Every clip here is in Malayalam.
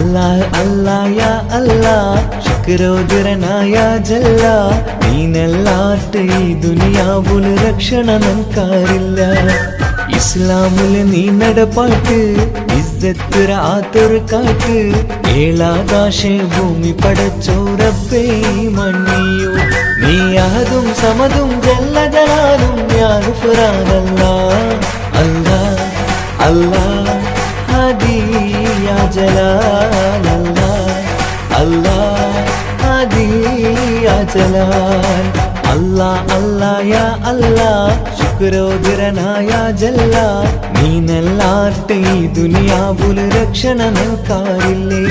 അല്ലാഹ് അല്ലാഹ് യാ അല്ലാഹ് ശുക്രോദരനായ ജല്ല നീനല്ലാട്ട് ഈ ദുനിയാവുൽ രക്ഷണ നൻകാരില്ല ഇസ്ലാമുൽ നീ നടപ്പാട്ട് ഇസ്സത്ത് ആത്തൊരു കാട്ട് ഏഴാകാശ ഭൂമി പടച്ചോ റബ്ബേ മണ്ണിയോ നീ അഹദും സമദും ജല്ല ജലാലും യാ ഗുഫ്രാനല്ലാഹ് അല്ലാഹ് അല്ലാഹ് ഹാദി യാ ജലാൽ അല്ലാഹ് അല്ലാഹ് ഹാദി യാ ജലാൽ അല്ലാഹ് അല്ലാഹ് യാ അല്ലാഹ് ശുക്രോദരനായ ജല്ല നീനല്ലാട്ട് ഈ ദുനിയാവുൽ രക്ഷണ നൻകാരില്ലേ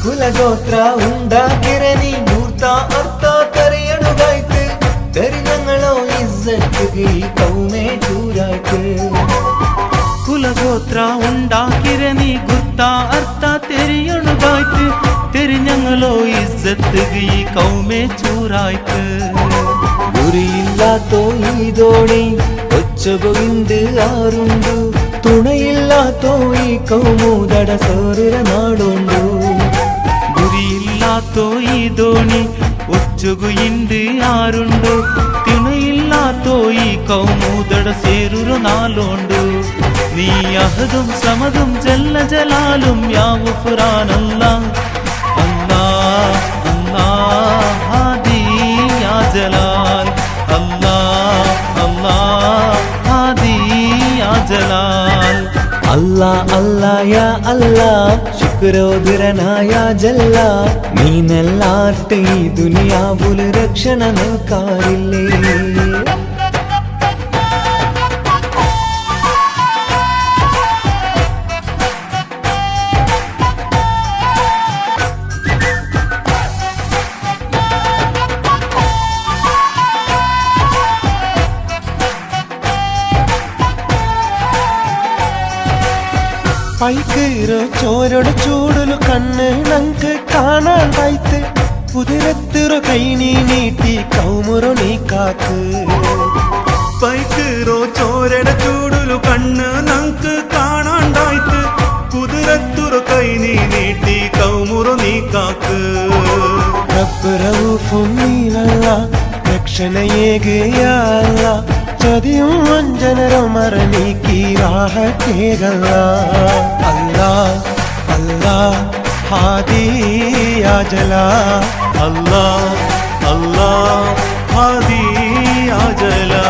കുലഗോത്ര ഉണ്ടാക്കിരനി മൂർത്ത അർത്ഥ തറിയണുകായ്ത്ത് തരിഞ്ഞങ്ങളോ ഇസ്സത്ത് ഈ കൗമേ ചൂരായ്ത്ത് കുലഗോത്ര ഉണ്ടാക്കിരനി ഗുർത്ത അർത്ഥ തെരിയണുകായ്ത്ത് തെരിഞ്ഞങ്ങളോ ഇസ്സത്ത് ഈ കൗമേ ചൂരായ്ത്ത് ഗുരിയില്ലാത്തോ ഈ ദോണി ഒച്ചപൊയിണ്ട് ആറുണ്ടു തുണയില്ലാത്തോ ഈ കൗമൂതട സോറുര നാടുണ്ടു ഗുരിയില്ലാത്തോ ഈ ദോണി ഒച്ചുകുയിണ്ട് ആരുണ്ടു തിണയില്ലാത്തോ ഈ കൗമൂതട സേരുരു നാളുണ്ടു നീ അഹദും സമദും ജല്ല ജലാലും യാ ഗുഫ്രാനല്ലാഹ് അല്ലാഹ് അല്ലാഹ് ഹാദി യാ ജലാൽ അല്ലാഹ് അല്ലാഹ് ഹാദി യാ ജലാൽ അല്ലാഹ് അല്ലാഹ് യാ അല്ലാഹ് ശുക്രോദരനായ ജല്ല നീനല്ലാട്ട് ഈ ദുനിയാവുൽ രക്ഷണ നൻകാരില്ലേ പൈക്കീറോ ചോരോട് ചൂടലു കണ്ണ് നങ്ക് കാണാൻ വായ്ത്ത് കുതിരത്തിറോ കൈ നീ നീട്ടി കൗമുറോ നീ കാക്ക് പൈക്കീറോ ചോരട ചൂടലു കണ്ണ് നങ്ക് കാണാണ്ടായ്ത്ത് കുതിരത്തുറ കൈ നീ നീട്ടി കൗമുറോ നീ കാക്ക് റബ്ബ് റഊഫും നീനല്ല രക്ഷണയേകയല്ല ചതിയും വഞ്ചനരോ മറനീക്കി രാഹത്തേകല്ല അല്ലാഹ് അല്ലാഹ് ഹാദി യാ ജലാൽ അല്ലാഹ് അല്ലാഹ് ഹാദി യാ ജലാൽ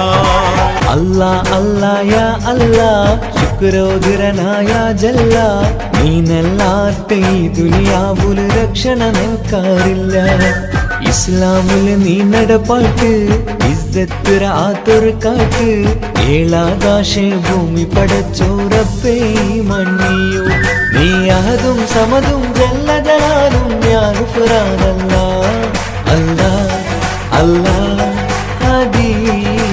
അല്ലാഹ് അല്ലാഹ് യാ അല്ലാഹ് ശുക്രോദരനായ ജല്ല നീനല്ലാട്ട് ഈ ദുനിയാവുൽ രക്ഷണ നൻകാരില്ല ഇസ്ലാമുൽ നീ നടപ്പാട്ട് ഇസ്സത്ത് ആത്തൊരു കാട്ട് ഏഴാകാശ ഭൂമി പടച്ചോ റബ്ബേ മണ്ണിയോ നീ അഹദും സമദും ജല്ല ജലാലും യാ ഗുഫ്രാനല്ലാഹ് അല്ലാഹ് അല്ലാഹ് ഹാദി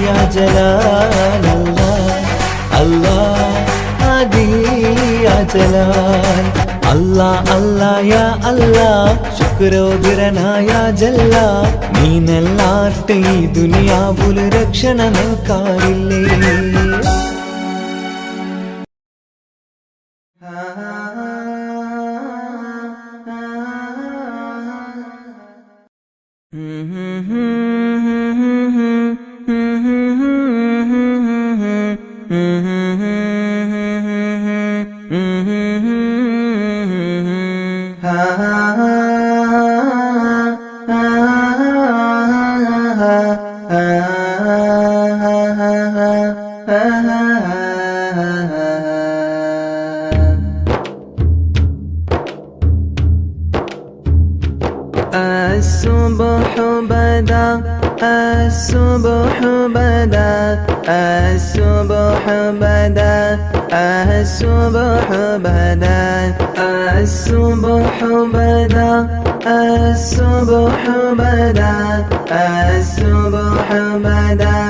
യാ ജലാൽ അല്ലാഹ് അല്ലാഹ് ഹാദി യാ ജലാൽ അല്ലാഹ് അല്ലാഹ് യാ അല്ലാഹ് ശുക്രോദരനായ ജല്ല നീനല്ലാട്ട് ഈ ദുനിയാവുൽ രക്ഷണ നൻകാരില്ലേ الصبح بدا الصبح بدا الصبح بدا الصبح بدا الصبح بدا الصبح بدا الصبح بدا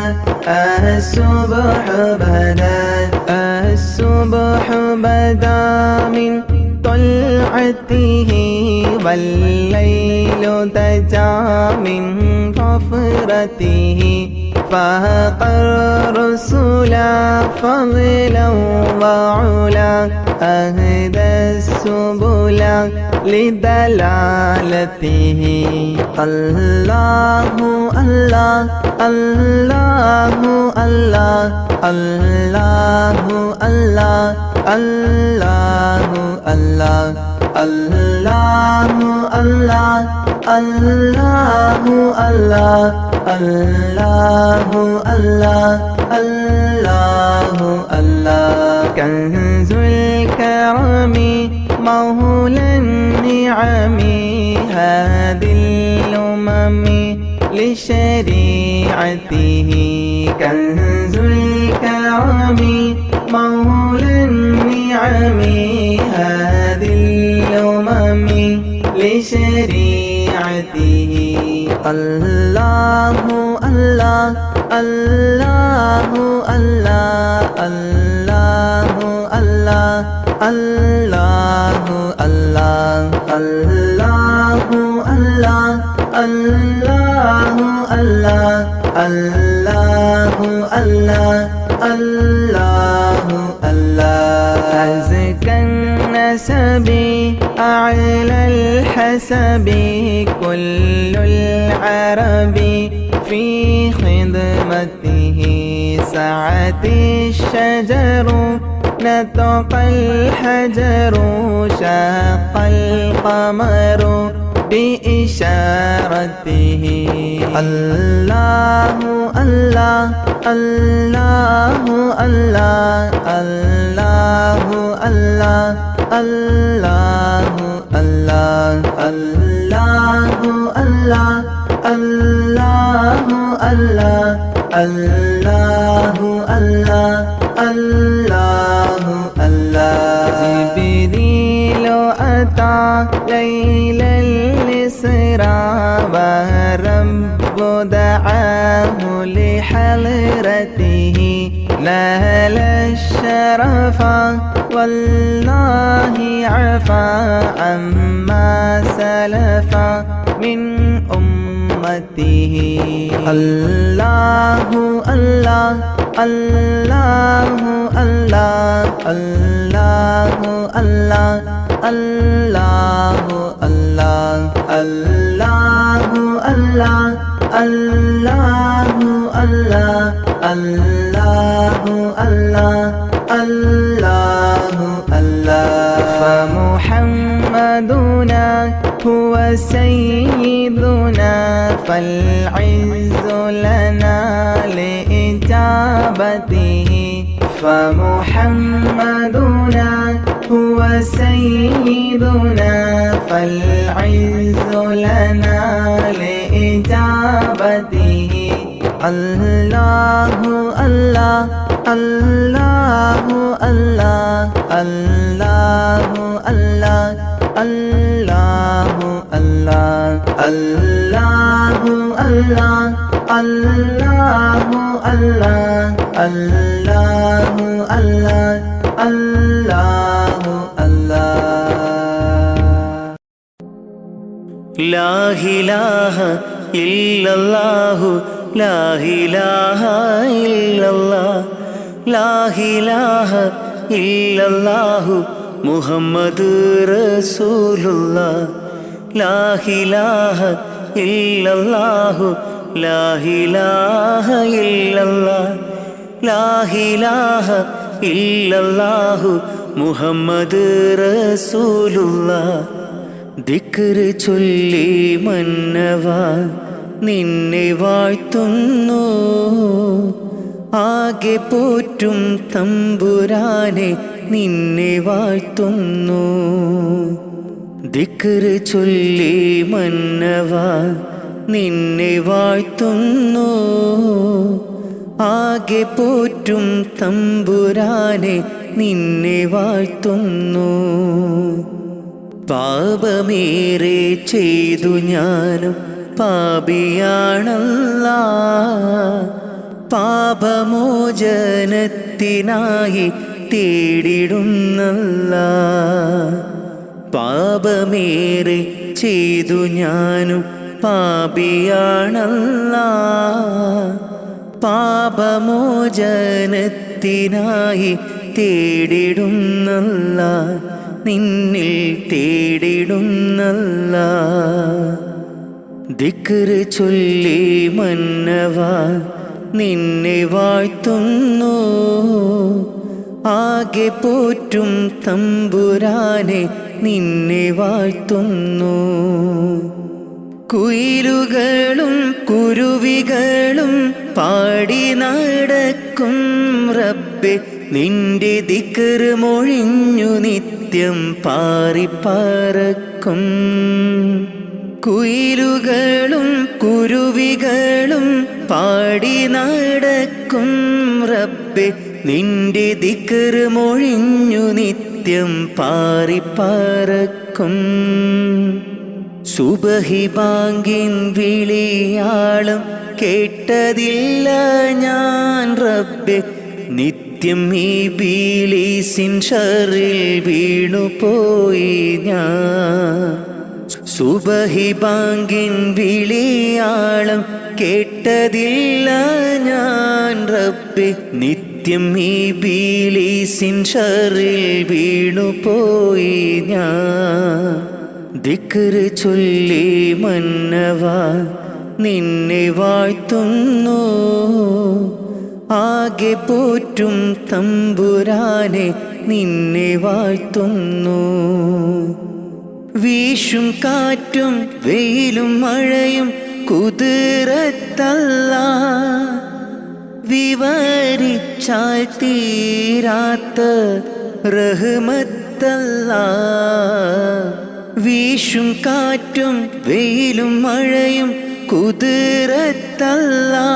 الصبح بدا الصبح بدا من طلعته والليل دجا من غفرته فاق الرسل فضلا وعلا أهدى السبل لدلالته الله الله الله الله الله الله الله الله الله الله الله الله الله الله الله الله كنز الكرم مولى النعم هذه الأمم لشريعته كنز الكرم مولى النعم هذه الأمم لشريعته الله الله الله الله الله الله الله الله الله الله الله الله الله الله الله الله أزكى النسب أعلى الحسب كل العرب في خدمته سعت الشجر نطق الحجر شاق القمر بإشارته الله الله الله الله الله الله الله الله الله الله الله الله الله الله الله الله جبريل أتى ليل الإسراء والرب دعاه لحضرته نال الشرف والله عفا عما سلف من أمته الله الله الله الله الله الله الله الله الله الله الله الله الله الله الله الله فمحمدنا هو سيدنا فالعز لنا لإجابته فمحمدنا هو سيدنا فالعز لنا لإجابته الله الله الله الله الله الله الله الله الله الله الله الله الله الله الله الله لا إله إلا الله لا إله إلا الله لا إله إلا الله محمد رسول الله لا إله إلا الله لا إله إلا الله لا إله إلا الله محمد رسول الله ദിക്റ് ചൊല്ലി മന്നവാ നിന്നെ വാഴ്ത്തുന്നു ആകെ പോറ്റും തമ്പുരാനെ നിന്നെ വാഴ്ത്തുന്നു ദിക്റ് ചൊല്ലി മന്നവാ നിന്നെ വാഴ്ത്തുന്നു ആകെ പോറ്റും തമ്പുരാനെ നിന്നെ വാഴ്ത്തുന്നു പാപമേറെ ചെയ്തു ഞാനും പാപിയാണല്ലാ പാപമോചനത്തിനായി തേടിടുന്നല്ലാ. പാപമേറെ ചെയ്തു ഞാനും പാപിയാണല്ലാ. പാപമോചനത്തിനായി തേടിടുന്നല്ലാ, നിന്നിൽ തേടിടുന്നല്ലാ. ദിക്റ് ചൊല്ലി മന്നവാ നിന്നെ വാഴ്ത്തുന്നു. ആകെ പോറ്റും തമ്പുരാനെ നിന്നെ വാഴ്ത്തുന്നു. കുയിലുകളും കുരുവികളും പാടി നടക്കും റബ്ബേ, നിന്റെ ദിക്റ് മൊഴിഞ്ഞു നിത്യം പാറിപ്പറക്കും. കുയിലുകളും കുരുവികളും പാടി നടക്കും റബ്ബേ, നിന്റെ ദിക്റ് മൊഴിഞ്ഞു നിത്യം പാറിപ്പറക്കും. സുബഹി ബാങ്കിൻ വിളിയാളം കേട്ടതില്ല ഞാൻ റബ്ബേ, നിത്യം ഈ ബീലീസിൻ ഷറിൽ വീണുപോയി ഞാൻ. സുബഹി ബാങ്കിൻ വിളിയാളം കേട്ടതില്ല ഞാൻ റബ്ബേ, നിത്യം ഈ ബീലീസിൻ ഷറിൽ വീണുപോയി ഞാൻ. ദിക്റ് ചൊല്ലി മന്നവാ നിന്നെ വാഴ്ത്തുന്നു. ആകെ പോറ്റും തമ്പുരാനെ നിന്നെ വാഴ്ത്തുന്നു. വീശും കാറ്റും വെയിലും മഴയും കുതിരത്തല്ലാ, വിവരിച്ചാൽ തീരാത്ത റഹ്മത്തല്ലാ. വീശും കാറ്റും വെയിലും മഴയും കുതിരത്തല്ലാ,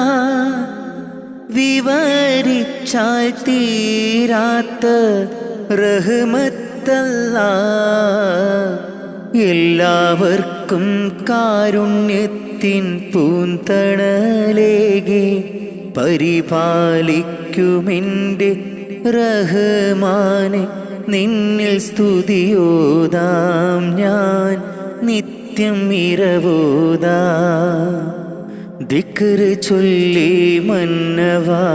വിവരിച്ചാൽ തീരാത്ത റഹ്മത്തല്ലാ. എല്ലാവർക്കും കാരുണ്യത്തിൻ പൂന്തണലേകി പരിപാലിക്കുമെൻ്റെ റഹ്മാനെ, നിന്നിൽ സ്തുതിയോതാം ഞാൻ നിത്യം ഇരവോതാം. ദിക്റ് ചൊല്ലി മന്നവാ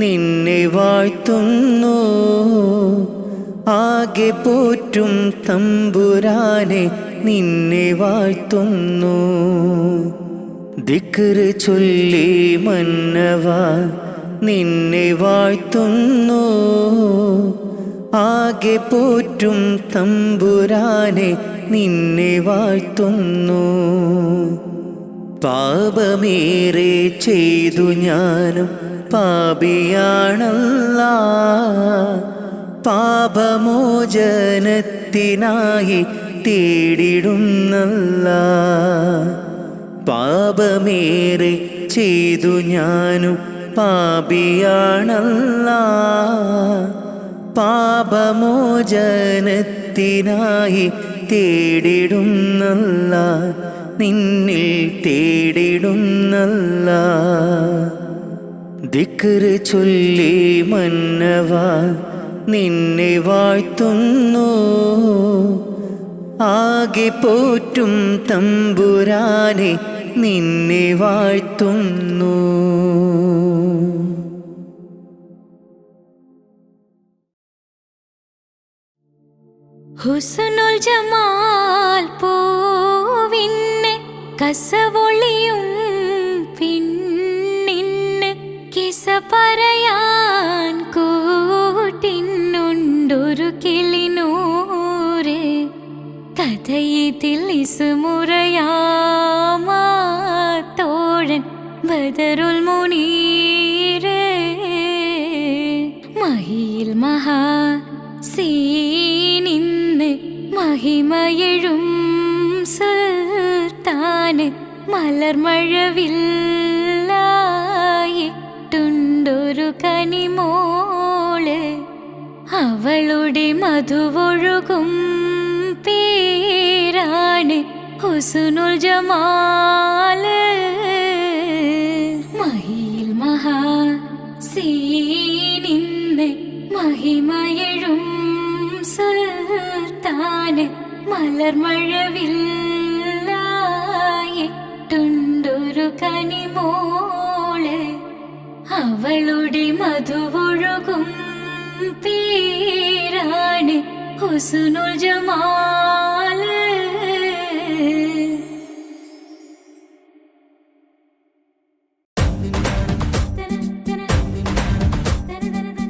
നിന്നെ വാഴ്ത്തുന്നു. ആകെ പോറ്റും തമ്പുരാനെ നിന്നെ വാഴ്ത്തുന്നു. ദിക്റ് ചൊല്ലി മന്നവാ നിന്നെ വാഴ്ത്തുന്നു. ആകെ പോറ്റും തമ്പുരാനെ നിന്നെ വാഴ്ത്തുന്നു. പാപമേറെ ചെയ്തു ഞാനും പാപിയാണല്ലാ. പാപമോചനത്തിനായി തേടിടുന്നല്ലാ. പാപമേറെ ചെയ്തു ഞാനും പാപിയാണല്ലാ. പാപമോചനത്തിനായി തേടിടുന്നല്ലാ, നിന്നിൽ തേടിടുന്നല്ലാ. ദിക്റ് ചൊല്ലി മന്നവാ നിന്നെ വാഴ്ത്തുന്നു. ആകെ പോറ്റും തമ്പുരാനെ നിന്നെ വാഴ്ത്തുന്നു. ഹുസ്നുൽ ജമാൽ പൂവിന് കസവൊളിയും പിന്നിന് കിസ പറയാൻ കൂട്ടിനുണ്ടൊരു കിളിനൂറ്. കഥയിതിൽ ഇസുമുറയാമാത്തോഴൻ ബദറുൽ മുനീറ്. മഹിയിൽ മഹാ സീനിന്ന് മഹിമയെഴും സുൽത്താന് മലർമഴവില്ലായിട്ടുണ്ടൊരു കനിമോള്. അവളുടെ മധുവൊഴുകും പേരാണ് ഹുസ്നുൽ ജമാല്. മഹിയിൽ മഹാ സീനിന്ന് മഹിമയഴും സുൽത്താന് മലർമഴവില്ലായിട്ടുണ്ടൊരു കനിമോള് അവളുടെ മധുവൊഴുകും പേരാണ് ഹുസ്നുൽ ജമാല്.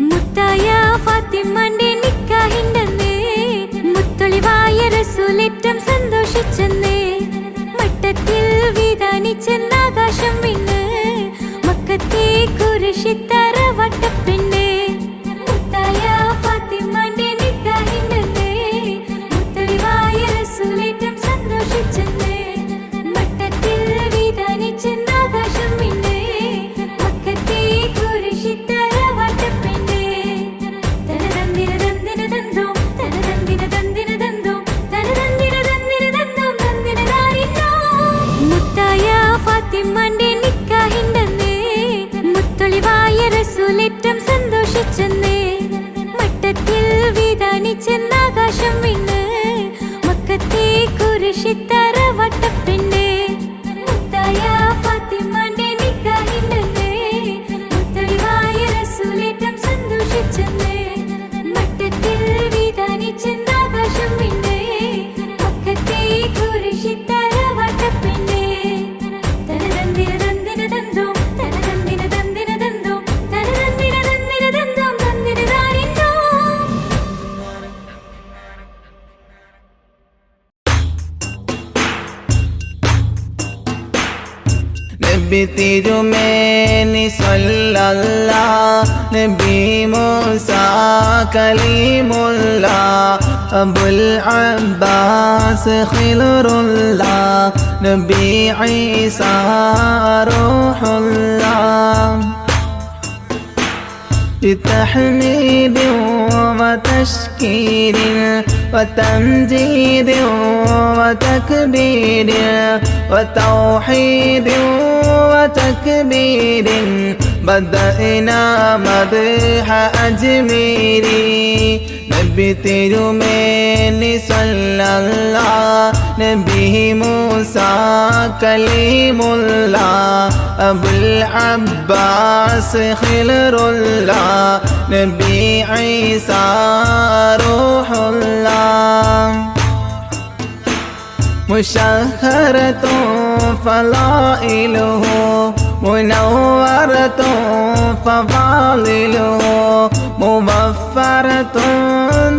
മുത്തായ ഫാത്തിമന്റെ നിക്കാഹിണ്ടെന്ന് മുത്തൊളിവായ റസൂലേറ്റം സന്തോഷിച്ചെന്ന് മട്ടത്തിൽ വിധാനിച്ചെന്നാകാശം വിണ്ണ് മക്കത്തെ കുരിശിത്തറ വട്ടപ്പെണ്ണ്. മുത്തായ ഫാത്തിമന്റെ നിക്കാഹിണ്ടെന്ന് മുത്തൊളിവായ റസൂലേറ്റം സന്തോഷിച്ചെന്ന് മട്ടത്തിൽ വിധാനിച്ചെന്നാകാശം വിണ്ണ് മക്കത്തെ കുരിശിത്തറ വട്ടപ്പെണ്ണ്. തനതന്തിന തന്തിന തന്തോ തനതന്തിന തന്തിന തന്തോ തനതന്തിന തന്തിന തന്തോ തന്തിന താരിന്നോ. മുത്തായ ഫാത്തിമന്റെ നിക്കാഹിണ്ടെന്ന് മുത്തൊളിവായ റസൂലേറ്റം സന്തോഷിച്ചെന്ന് മട്ടത്തിൽ വിധാനിച്ചെന്നാകാശം വിണ്ണ് മക്കത്തെ കുരിശിത്തറ വട്ടപ്പെണ്ണ്. മുത്തായ ഫാത്തിമന്റെ നിക്കാഹിണ്ടെന്ന് മുത്തൊളിവായ റസൂലേറ്റം സന്തോഷിച്ചെന്ന് മട്ടത്തിൽ വിധാനിച്ചെന്നാകാശം വിണ്ണ് മക്കത്തെ കുരിശിത്തറ വട്ടപ്പെണ്ണ്. തനതന്തിന തന്തിന തന്തോ തനതന്തിന തന്തിന തന്തോ തനതന്തിന തന്തിന തന്തോ തന്തിന താരിന്നോ. നബി തിരുമേനി സ്വല്ലല്ലാഹ് നബി മൂസ കലീമുല്ലാഹ് അബുൽ അബ്ബാസ് ഖിലുറുല്ലാഹ് നബി ഈസ റൂഹുല്ലാഹ്. بتحميد وتشكير وتمجيد وتكبير وتوحيد وتكبير بدأنا مدح أجميري. നബി തിരുമേനി സ്വല്ലല്ലാഹ് നബി മൂസ കലീമുല്ലാഹ് അബുൽ അബ്ബാസ് ഖിലുറുല്ലാഹ് നബി ഈസ റൂഹുല്ലാഹ്. مشهرة فضائله منورة فضائله موفرة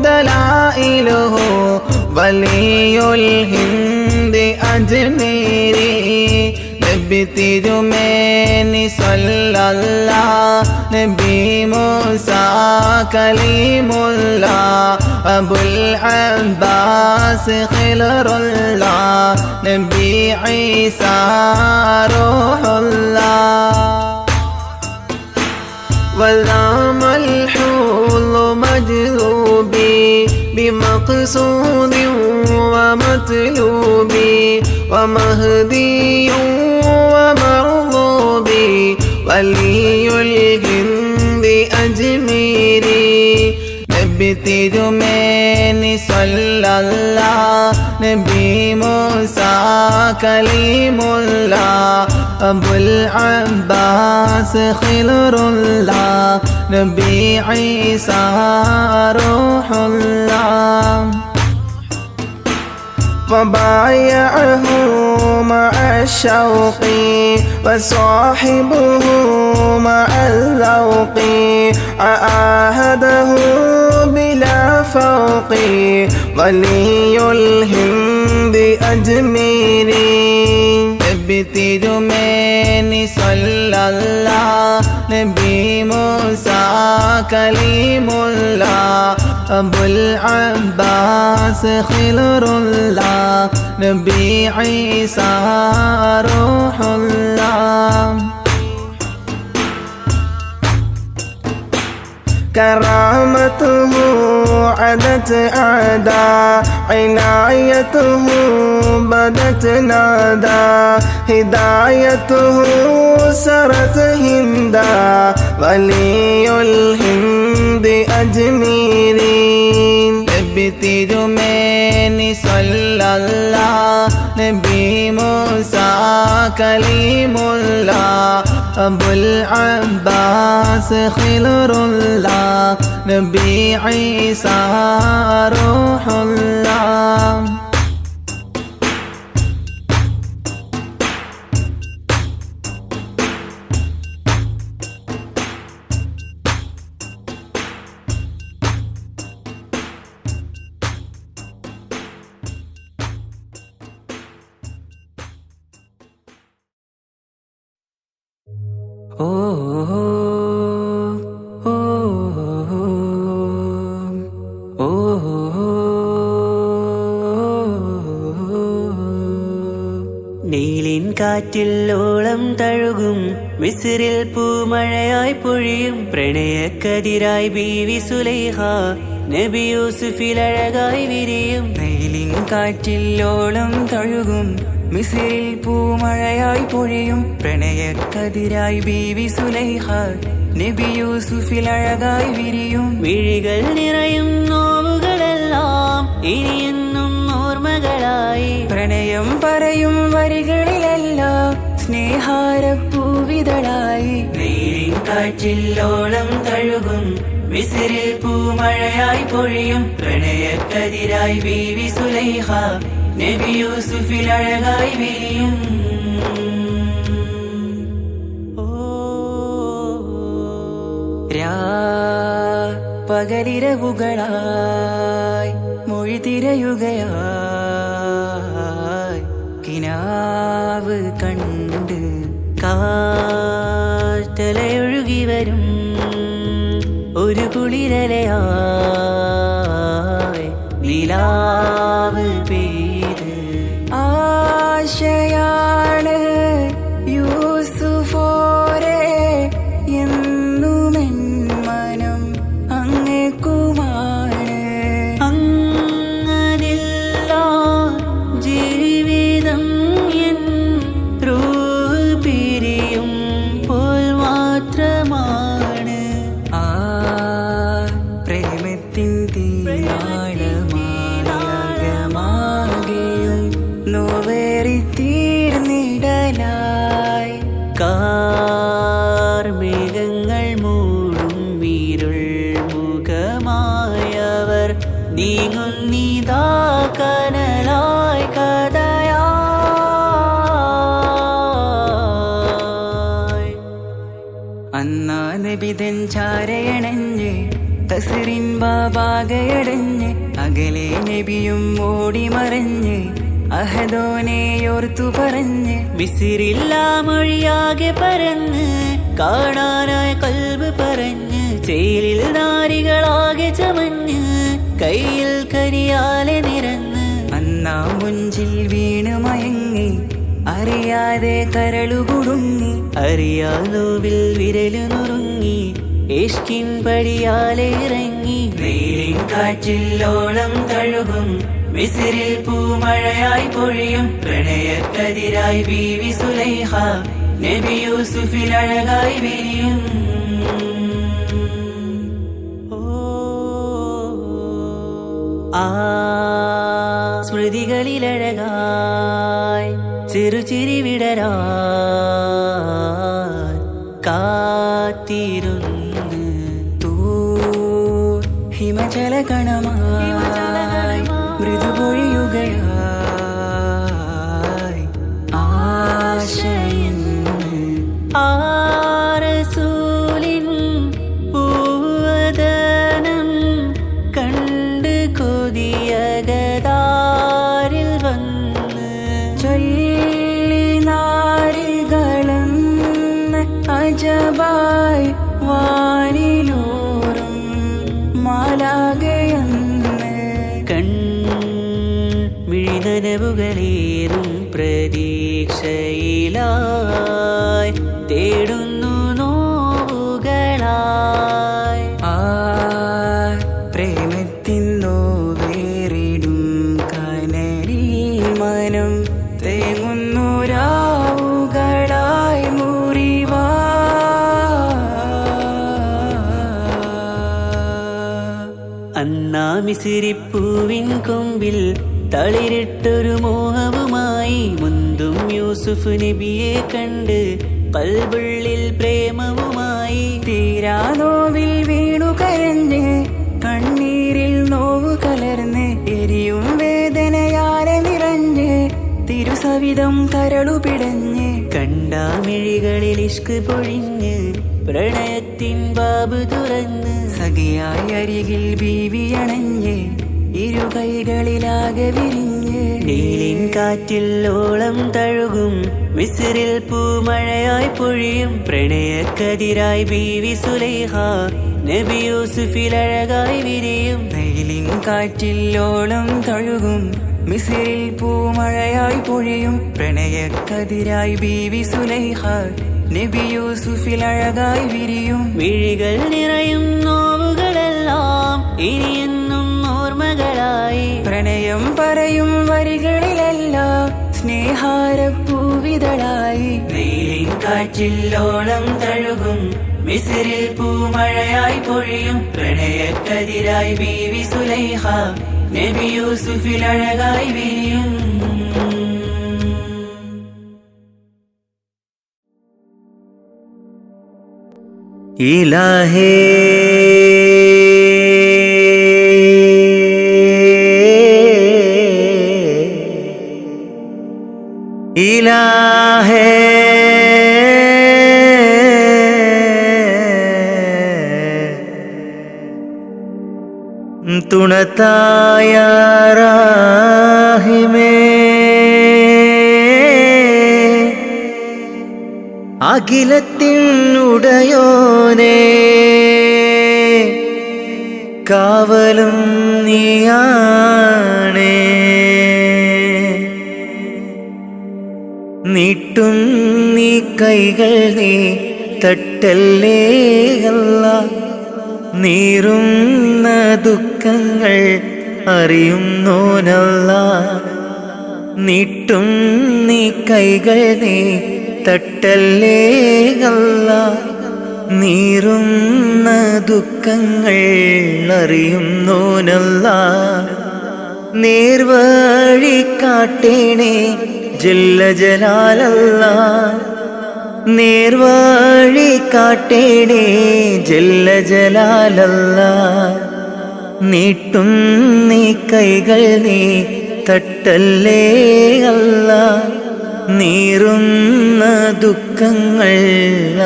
دلائله ولي الهند أجميري. നബി തിരുമേനി സ്വല്ലല്ലാഹ് നബി മൂസ കലീമുല്ലാഹ് അബുൽ അബ്ബാസ് ഖിലുറുല്ലാഹ് നബി ഈസ റൂഹുല്ലാഹ്. والنعم الحول مجذوبي بمقصود ومطلوبي ومهدي ومرغوبي ولي الهند أجميري. നബി തിരുമേനി സ്വല്ലല്ലാഹ് നബി മൂസ കലീമുല്ലാഹ് അബുൽ അബ്ബാസ് ഖിലുറുല്ലാഹ് നബി ഈസ റൂഹുല്ലാഹ്. وبايعه مع الشوق وصاحبه مع الذوق عاهده بلا فوق ولي الهند أجميري. നബി തിരുമേനി സ്വല്ലല്ലാഹ് നബി മൂസ കലീമുല്ലാഹ് അബുൽ അബ്ബാസ് ഖിലുറുല്ലാഹ് നബി ഈസ റൂഹുല്ലാഹ്. كرامته عدت أعداء عنايته بدت نادى هدايته سرت هندا ولي الهند أجميرين തിരുമേനി സല്ലല്ലാഹ് നബി മൂസ കലീമുള്ള അബുൽ അബ്ബാസ് ഖിലറുല്ലാഹ് നബി ഈസ റൂഹുല്ലാഹ് നീലിൻ കാറ്റിൽ ഓളം തഴുകും മിസ്രിൽ പൂമഴയായി പൊഴിയും പ്രണയക്കതിരായി ബീവി സുലൈഹ നബി യൂസുഫിൽ അഴകായി വിരിയും. നീലിൻ കാറ്റിൽ ഓളം തഴുകും മിസ്രിൽ പൂമഴയായി പൊഴിയും പ്രണയക്കതിരായി ബീവി സുലൈഹ നബി യൂസുഫിൽ അഴകായി വിരിയും. വിഴികൾ നിറയും നോവുകളെല്ലാം ഇനിയെന്നും ഓർമ്മകളായി പ്രണയം പറയും വരികളിലെല്ലാം സ്നേഹാരപ്പൂവിതളായി. നീലിൻ കാറ്റില്ലോളം തഴുകും മിസ്രിൽ പൂമഴയായി പൊഴിയും പ്രണയക്കതിരായി ബീവി സുലൈഹ നബി യൂസുഫിൽ അഴകായി വിരിയും. പകലിരവുകളായി മൊഴി തിരയുകയായി കിനാവ് കണ്ട് കാറ്റലയൊഴുകി വരും ഒരു കുളിരലയായി നിലാവ് പെയ്ത് ആശയാണ് യൂസുഫോരെ എന്നുമെൻ മനം അങ്ങേക്കുമാണ്. അങ്ങനില്ല ജീവിതം എൻ റൂഹ് പിരിയും പോൽ മാത്രമാണ്. ആ പ്രേമത്തിൻ തീരാളമാകെയും നോവേറി തീർന്നിടലായി കാർമേഘങ്ങൾ മൂടും വീരുൾ മുഖമായവർ നീങ്ങുന്നിതാ കനലായി കഥയായി. അന്നാ നബിതൻ ചാരയണഞ്ഞ് തസ്റിൻ ബാബാകയടഞ്ഞ് അകലെ നബിയും ഓടിമറഞ്ഞ് അഹദോനെയോർത്തു പറഞ്ഞ് മിസ്രില്ലാ മൊഴിയാകെ പരന്ന് കാണാനായി കൽബ് പറഞ്ഞ് ചേലിൽ നാരികളാകെ ചമഞ്ഞ് കയ്യിൽ കരിയാലെ നിറന്ന് അന്നാ മുഞ്ചിൽ വീണ് മയങ്ങി അറിയാതെ കരളുകുടുങ്ങി അറിയാലോവിൽ വിരലു നുറുങ്ങി ഇഷ്കിൻ പടിയാലെ ഇറങ്ങി. നീലിൻ കാറ്റില്ലോളം തഴുകും മിസ്രിൽ പൂമഴയായി പൊഴിയും പ്രണയക്കതിരായി ബീവി സുലൈഹ നബി യൂസുഫിൽ അഴകായി വിരിയും. ആ സ്മൃതികളിലഴകായി ചെറുചിരി വിടരാൻ കാത്തിരുന്ന് ഹിമജലകണമായി മൃദുപൊഴിയുകയായി ആശയിൻ ആരസൂലിൻ പൂവദനം കണ്ട് കൊതിയകതാരിൽ വന്ന് ചൊല്ലി നാരികളെന്ന് അജബായി വാനിലൂറും മാലാകയെന്ന് കൺമിഴി അന്നാ മിസിരിപ്പൂവിൻ കൊമ്പിൽ തളിരിട്ടൊരു മോഹവുമായി മുന്തും യൂസുഫ് നബിയെ കണ്ട് കൽബുള്ളിൽ പ്രേമവുമായി തീരാ നോവിൽ വീണു കരഞ്ഞ് കണ്ണീരിൽ നോവു കലർന്ന് എരിയും വേദനയാലെ നിറഞ്ഞ് തിരുസവിധം കരളുപിടഞ്ഞ് കണ്ടാമിഴികളിൽ ഇഷ്ക് പൊഴിഞ്ഞ് പ്രണയത്തിൻ ബാബ് തുറന്ന് സഖിയായി അരികിൽ ബീവി അണഞ്ഞ് ഇരു കൈകളിലാകെ വിരിഞ്ഞ് നീലിൻ കാറ്റിൽ ഓളം തഴുകും മിസ്രിൽ പൂമഴയായി പൊഴിയും പ്രണയക്കതിരായി ബീവി സുലൈഹ നബി യൂസുഫിൽ അഴകായി വിരിയും നീലിൻ കാറ്റിൽ ഓളം തഴുകും മിസ്രിൽ പൂമഴയായി പൊഴിയും പ്രണയക്കതിരായി ബീവി സുലൈഹ നബി യൂസുഫിൽ അഴകായി വിരിയും മിഴികൾ നിറയും നോവുകളെല്ലാം ഇനിയെന്നും ഓർമ്മകളായി പ്രണയം പറയും വരികളിലെല്ലാം സ്നേഹാരപ്പൂവിതളായി നീലിൻ കാറ്റില്ലോളം തഴുകും മിസ്രിൽ പൂമഴയായി പൊഴിയും പ്രണയക്കതിരായി ബീവി സുലൈഹ നബി യൂസുഫിൽ അഴകായി വിരിയും ഇലാഹേ ഇലാഹേ തുണത്തായ റാഹിമേ അഖിലത്തിനുടയോനേ കാവലും നീയാണേ നീട്ടും നീ കൈകൾ നീ തട്ടല്ലേ അല്ലാ നീറുന്ന ദുഃഖങ്ങൾ അറിയുന്നോനല്ലാ നീട്ടും നീ കൈകൾ നീ തട്ടല്ലേ അല്ലാ നീറുന്ന ദുഃഖങ്ങൾ അറിയുന്നോനല്ലാ നേർവഴി കാട്ടേണേ ജല്ല ജലാലല്ലാ നേർവഴി കാട്ടേണേ ജല്ല ജലാലല്ലാ നീട്ടും നീ കൈകൾ നീ തട്ടല്ലേ അല്ലാ നീറുന്ന ദുഃഖങ്ങൾ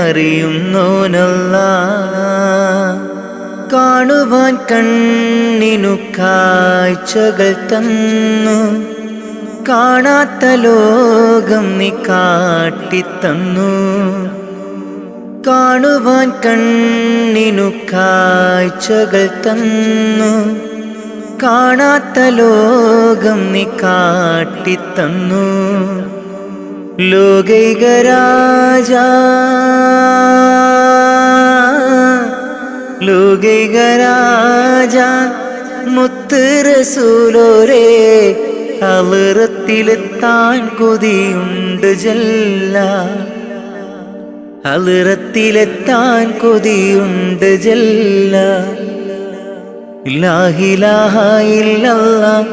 അറിയുന്നോനല്ലാ കാണുവാൻ കണ്ണിനു കാഴ്ചകൾ തന്നു കാണാത്ത ലോകം നീ കാട്ടിത്തന്നു കാണുവാൻ കണ്ണിനു കാഴ്ചകൾ തന്നു കാണാത്ത ലോകം നീ കാട്ടിത്തന്നു ലോകൈക രാജ ലോകൈക രാജ മുത്ത് റസൂലോരേ ഹളറത്തിലെത്താൻ കൊതിയുണ്ട് ജല്ല ഹളറത്തിലെത്താൻ കൊതിയുണ്ട് ജല്ല ലാ ഇലാഹ ഇല്ലല്ലാഹ്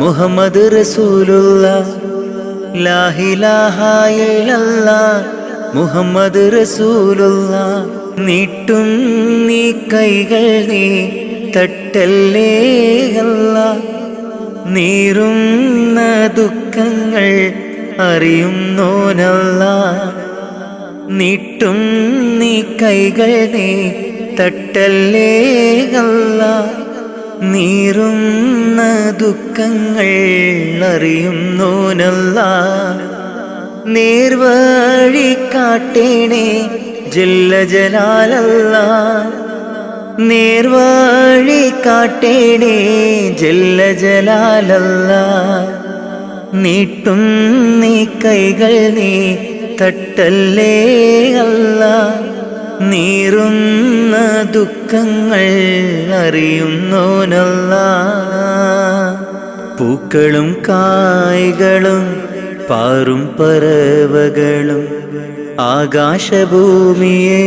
മുഹമ്മദ് റസൂലുള്ളാഹ് ലാ ഇലാഹ ഇല്ലല്ലാഹ് മുഹമ്മദ് റസൂലുള്ളാഹ് നീട്ടും നീ കൈകൾ നീ തട്ടല്ലേ അല്ലാ നീറുന്ന ദുഃഖങ്ങൾ അറിയുന്നോനല്ലാ നീട്ടും നീ കൈകൾ നീ തട്ടല്ലേ അല്ലാ നീറുന്ന ദുഃഖങ്ങൾ അറിയുന്നോനല്ലാ നേർവഴി കാട്ടേണേ ജല്ല ജലാലല്ലാ നേർവഴി കാട്ടേണേ ജല്ല ജലാലല്ലാ നീട്ടും നീ കൈകൾ നീ തട്ടല്ലേ അല്ലാ നീറുന്ന ദുഃഖങ്ങൾ അറിയുന്നോനല്ലാ പൂക്കളും കായ്കളും പാറും പറവകളും ആകാശഭൂമിയെ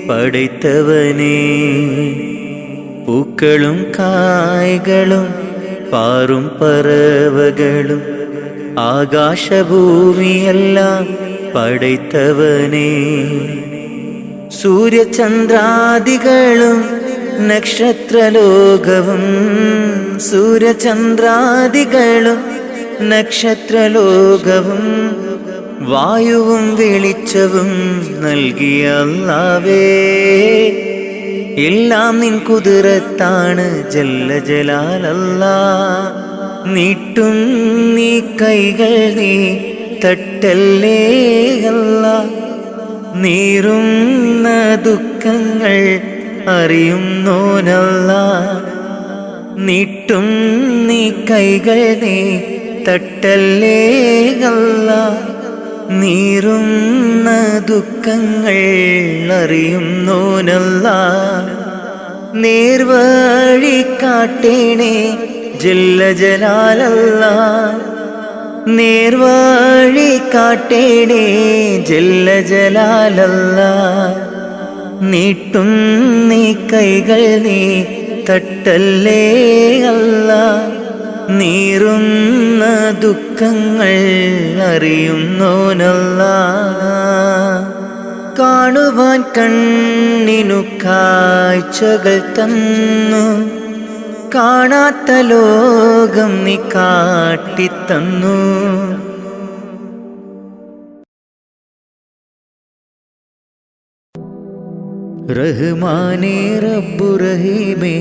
പടൈത്തവനേ പൂക്കളും കായ്കളും പാറും പറവകളും ആകാശഭൂമിയെല്ലാം പടൈത്തവനേ. സൂര്യചന്ദ്രാദികളും നക്ഷത്രലോകവും സൂര്യചന്ദ്രാദികളും നക്ഷത്രലോകവും വായുവും വെളിച്ചവും നൽകിയ അല്ലാഹുവേ, എല്ലാം നിൻ കുതിരത്താണ് ജല്ല ജലാലല്ലാഹ്. നീട്ടും നീ കൈകൾ നീ തട്ടല്ലേ അല്ലാഹ്. നീറുന്ന ദുഃഖങ്ങൾ അറിയുന്നോനല്ലാഹ്. നീട്ടും നീ കൈകൾ നീ തട്ടല്ലേ അല്ലാഹ്. നീറുന്ന ദുഃഖങ്ങൾ അറിയുന്നോനല്ലാഹ്. നേർവഴി കാട്ടേണേ ജല്ല ജലാലല്ലാഹ്. നേർവഴി കാട്ടേണേ ജല്ല ജലാലല്ലാഹ്. നീട്ടും നീ കൈകൾ നീ തട്ടല്ലേ അല്ലാഹ്. നീറുന്ന ദുഃഖങ്ങൾ അറിയുന്നോനല്ലാഹ്. കാണുവാൻ കണ്ണിനു കാഴ്ചകൾ തന്നു, കാണാത്ത ലോകം നീ കാട്ടിത്തന്നു. റഹ്മാനേ റബ്ബു റഹീമേ,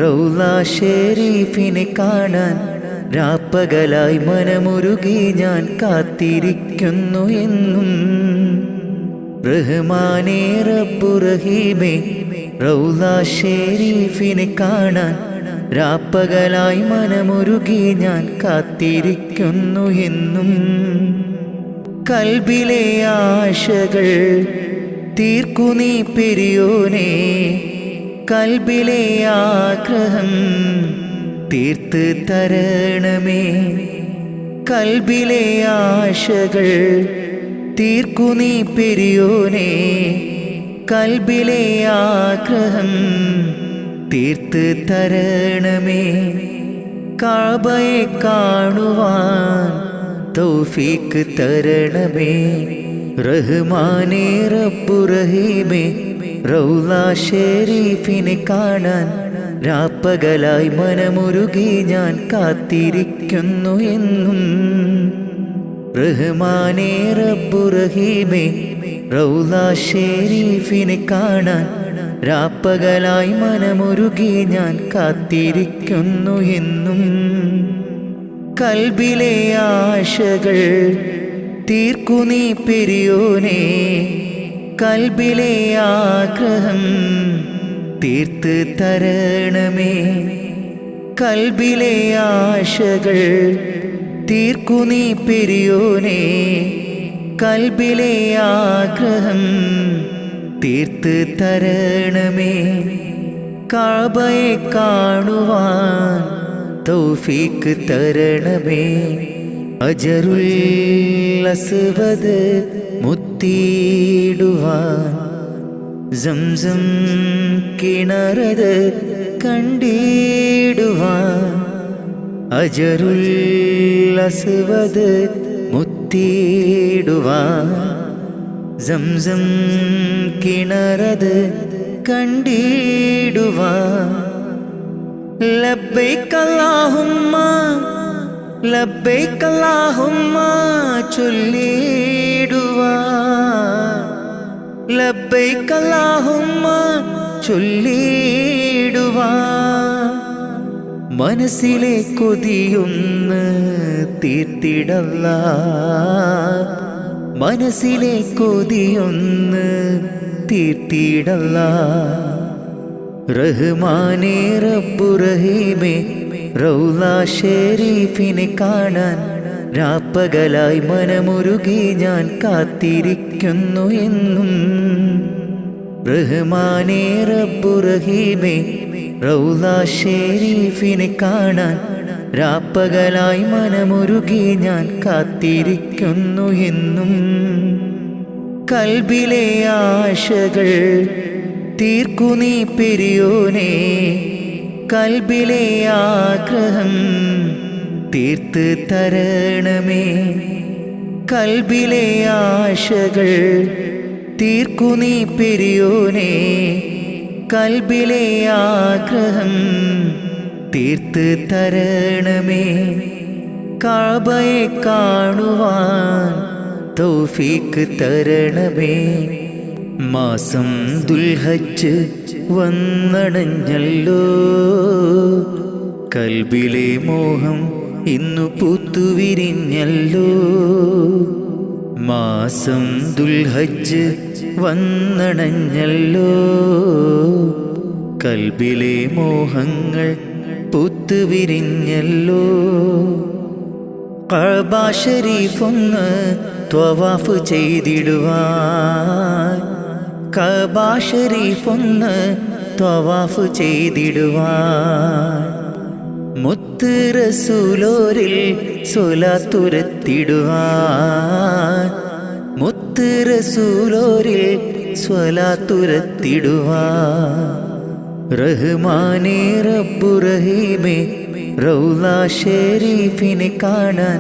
റൗള ഷരീഫിനെ കാണാൻ രാപ്പകലായി മനമുരുകി ഞാൻ കാത്തിരിക്കുന്നു എന്നും. റഹ്മാനേ റബ്ബു റഹീമേ, റൗള ഷരീഫിനെ കാണാൻ രാപ്പകലായി മനമുരുകി ഞാൻ കാത്തിരിക്കുന്നു എന്നും. കൽബിലെ ആശകൾ തീർക്കു നീ പെരിയോനേ, കൽബിലെ ആഗ്രഹം തീർത്ത് തരണമേ. കൽബിലെ ആശകൾ തീർക്കു നീ പെരിയോനേ, കൽബിലെ ആഗ്രഹം തീർത്ത് തരണമേ. കഅബയെ കാണുവാൻ തൗഫീക്ക് തരണമേ. റഹ്മാനേ റബ്ബു റഹീമേ, റൗള ഷരീഫിനെ കാണാൻ രാപ്പകലായി മനമുരുകി ഞാൻ കാത്തിരിക്കുന്നു എന്നും. റഹ്മാനേ റബ്ബു റഹീമേ, റൗള ഷരീഫിനെ കാണാൻ രാപ്പകലായി മനമുരുകി ഞാൻ കാത്തിരിക്കുന്നു എന്നും. കൽബിലെ ആശകൾ തീർക്കു നീ പെരിയോനേ, കൽബിലെ ആഗ്രഹം തീർത്ത് തരണമേ. കൽബിലെ ആശകൾ തീർക്കു നീ പെരിയോനേ, കൽബിലെ ആഗ്രഹം തീർത്ത് തരണമേ. കഅബയെ കാണുവാൻ തൗഫീക്ക് തരണമേ. അജറുൽ അസ്വദ് മുത്തിയിടുവാൻ സംസം കിണറത് കണ്ടിടുവാൻ. അജറുൽ അസ്വദ് മുത്തിയിടുവാൻ സംസം കിണറത് കണ്ടിടുവാൻ. ലബ്ബൈക അല്ലാഹുമ്മ ലബ്ബൈക അല്ലാഹുമ്മ ചൊല്ലിടുവാൻ. ലബ്ബൈക അല്ലാഹുമ്മ ചൊല്ലിടുവാൻ. മനസ്സിലെ കൊതിയൊന്ന് തീർത്തിടല്ലാഹ്. മനസ്സിലെ കൊതിയൊന്ന് തീർത്തിടല്ലാഹ്. റഹ്മാനേ റബ്ബു റഹീമേ, റൗള ഷരീഫിനെ കാണാൻ രാപ്പകലായി മനമുരുകി ഞാൻ കാത്തിരിക്കുന്നു എന്നും. റഹ്മാനേ റബ്ബു റഹീമേ, റൗള ഷരീഫിനെ കാണാൻ രാപ്പകലായി മനമുരുകി ഞാൻ കാത്തിരിക്കുന്നു എന്നും. കൽബിലെ ആശകൾ തീർക്കു നീ പെരിയോനെ കൽബിലെ ആഗ്രഹം തീർത്ത് തരണമേ കൽബിലെ ആശകൾ തീർക്കു നീ പെരിയോനെ കൽബിലെ ആഗ്രഹം തീർത്ത് തരണമേ കഅബയെ കാണുവാൻ തൗഫീക്ക് തരണമേ മാസം ദുൽഹജ്ജ് വന്നടഞ്ഞല്ലോ കൽബിലെ മോഹം ഇന്നു പൂത്തുവിരിഞ്ഞല്ലോ മാസം ദുൽഹജ്ജ് വന്നടഞ്ഞല്ലോ കൽബിലെ മോഹങ്ങൾ പൂത്തുവിരിഞ്ഞല്ലോ കഅബ ശരീഫൊന്ന് ത്വവാഫ് ചെയ്തിടുവാൻ കഅബ ശരീഫൊന്ന് ത്വവാഫ് ചെയ്തിടുവാൻ മുത്ത് റസൂലോരിൽ സ്വലാത്തുരത്തിടുവാൻ മുത്ത് റസൂലോരിൽ സ്വലാത്തുരത്തിടുവാൻ റഹ്മാനേ റബ്ബു റഹീമേ റൗള ഷരീഫിനെ കാണാൻ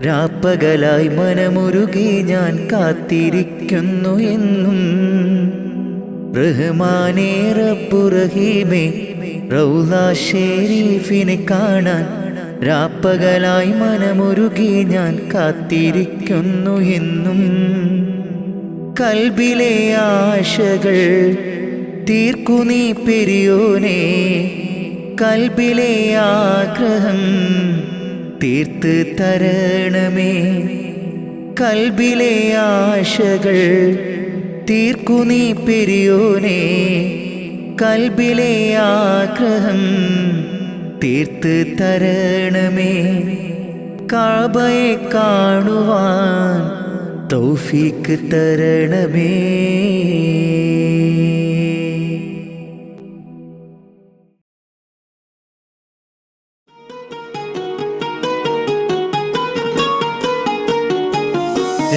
രാപ്പകലായി മനമുരുകി ഞാൻ കാത്തിരിക്കുന്നു എന്നും റഹ്മാനേ റബ്ബു റഹീമേ റൗള ഷരീഫിനെ കാണാൻ രാപ്പകലായി മനമുരുകി ഞാൻ കാത്തിരിക്കുന്നു എന്നും കൽബിലെ ആശകൾ തീർക്കു നീ പെരിയോനെ കൽബിലെ ആഗ്രഹം തീർത്ത് തരണമേ കൽബിലെ ആശകൾ തീർക്കു നീ പെരിയോനെ കൽബിലെ ആഗ്രഹം തീർത്ത് തരണമേ കഅബയെ കാണുവാൻ തൗഫീക്ക് തരണമേ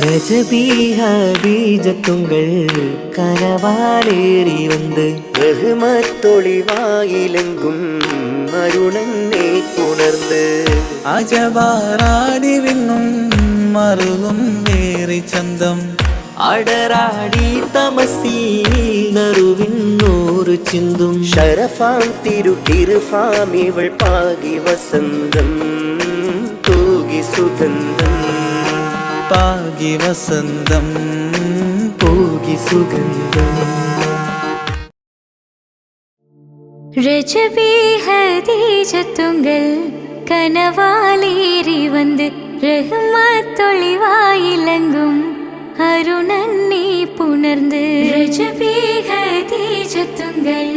ரஜபி ஹதீஜத்துங்கள் கனவாலேறி வந்து ரஹ்மத்தொளிவாயிலெங்கும் അരുണനെ ഉണർന്ന് അജവാറാടി വിണ്ണും മറുകും വേറി ചന്തം അടരാടി തമസീൽ നറുവിണ്ണൂറ് ചിന്തും ശരഫാം തിരുകിർഫാം ഇവൾ പാകി വസന്തം തൂകി സുഗന്ധം പാകി വസന്തം പോകി സുഗന്ധം രജബി ഹദീജത്തുങ്കൾ കനവാലേറി വന്ന് റഹ്മത്തൊളിവായിലങ്കും അരുണന്നെ പുണർന്ന് രജബി ഹദീജത്തുങ്കൾ